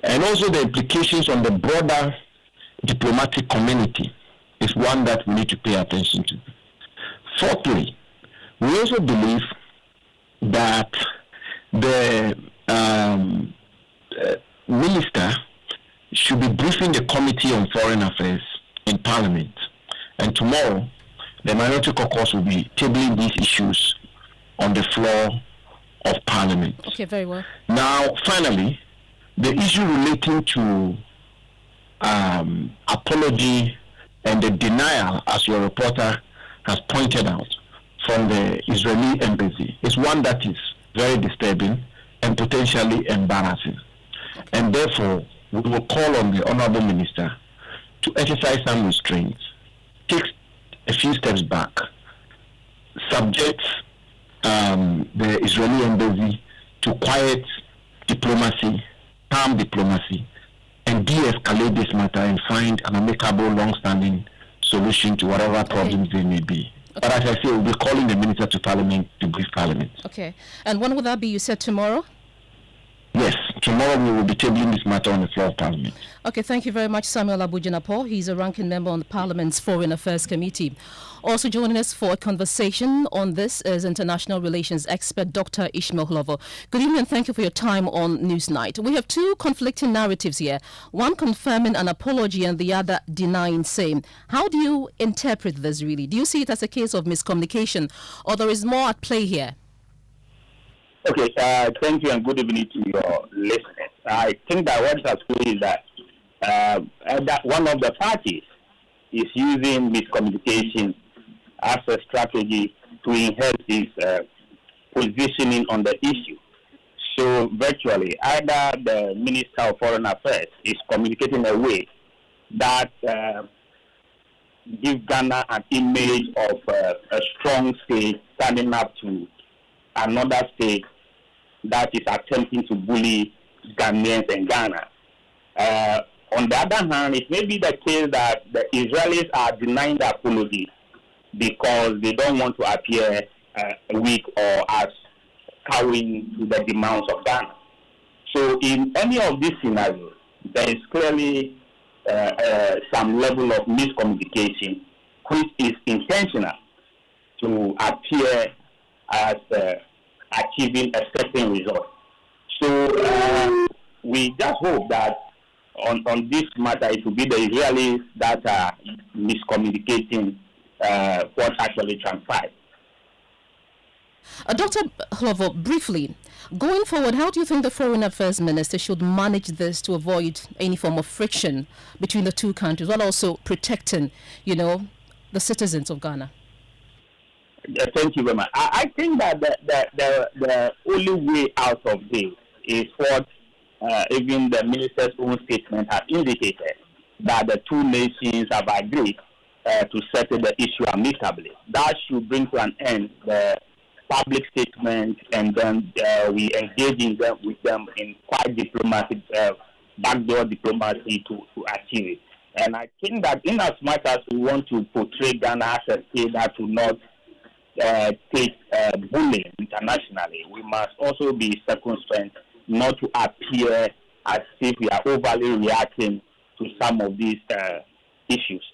And also the implications on the broader diplomatic community is one that we need to pay attention to. Fourthly, we also believe that the minister should be briefing the Committee on Foreign Affairs in Parliament. And tomorrow, the Minority Caucus will be tabling these issues on the floor of Parliament. Okay, very well. Now, finally, the issue relating to apology and the denial, as your reporter has pointed out, from the Israeli embassy is one that is very disturbing and potentially embarrassing. And therefore, we will call on the Honorable Minister to exercise some restraints, take a few steps back, subject the Israeli embassy to quiet diplomacy, calm diplomacy, and de-escalate this matter and find an amicable, long-standing solution to whatever problems there may be. Okay. But as I say, we'll be calling the Minister to Parliament to brief Parliament. Okay. And when will that be? You said tomorrow? Yes, tomorrow we will be tabling this matter on the floor of Parliament. Okay, thank you very much, Samuel Abujinapo. He's a ranking member on the Parliament's Foreign Affairs Committee. Also joining us for a conversation on this is international relations expert Dr. Ishmael Hlovo. Good evening and thank you for your time on Newsnight. We have two conflicting narratives here, one confirming an apology and the other denying same. How do you interpret this really? Do you see it as a case of miscommunication or there is more at play here? Okay, thank you and good evening to your listeners. I think that what has happened is that one of the parties is using miscommunication as a strategy to enhance its positioning on the issue. So virtually, either the Minister of Foreign Affairs is communicating a way that gives Ghana an image of a strong state standing up to another state that is attempting to bully Ghanaians and Ghana. On the other hand, it may be the case that the Israelis are denying the apology because they don't want to appear weak or as cowing to the demands of Ghana. So in any of these scenarios, there is clearly some level of miscommunication which is intentional to appear as achieving a certain result. So we just hope that on this matter it will be the Israelis that are miscommunicating what actually transpired. Dr. Hlovo, briefly, going forward, how do you think the Foreign Affairs Minister should manage this to avoid any form of friction between the two countries while also protecting, the citizens of Ghana? Thank you very much. I think that the only way out of this is what even the minister's own statement has indicated, that the two nations have agreed to settle the issue amicably. That should bring to an end the public statement, and then we engage with them in quite diplomatic, backdoor diplomacy to achieve it. And I think that in as much as we want to portray Ghana as a state that will not take bullying internationally, we must also be circumspect not to appear as if we are overly reacting to some of these issues.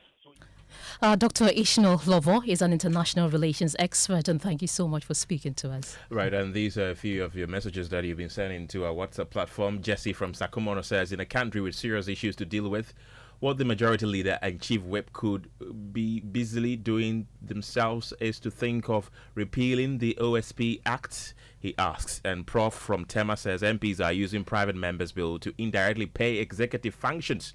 Dr. Ishmael Hlovo is an international relations expert, and thank you so much for speaking to us. Right, and these are a few of your messages that you've been sending to our WhatsApp platform. Gyasi from Sakumono says, in a country with serious issues to deal with, what the majority leader and chief whip could be busily doing themselves is to think of repealing the OSP Act, he asks. And Prof from Tema says MPs are using private members' bill to indirectly pay executive functions.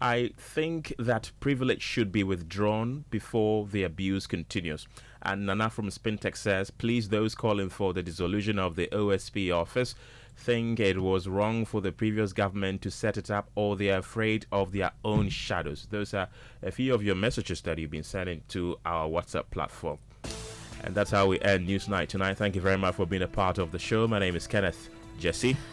I think that privilege should be withdrawn before the abuse continues. And Nana from Spintex says, please, those calling for the dissolution of the OSP office think it was wrong for the previous government to set it up, or they are afraid of their own shadows. Those are a few of your messages that you've been sending to our WhatsApp platform. And that's how we end Newsnight tonight. Thank you very much for being a part of the show. My name is Kenneth. Gyasi.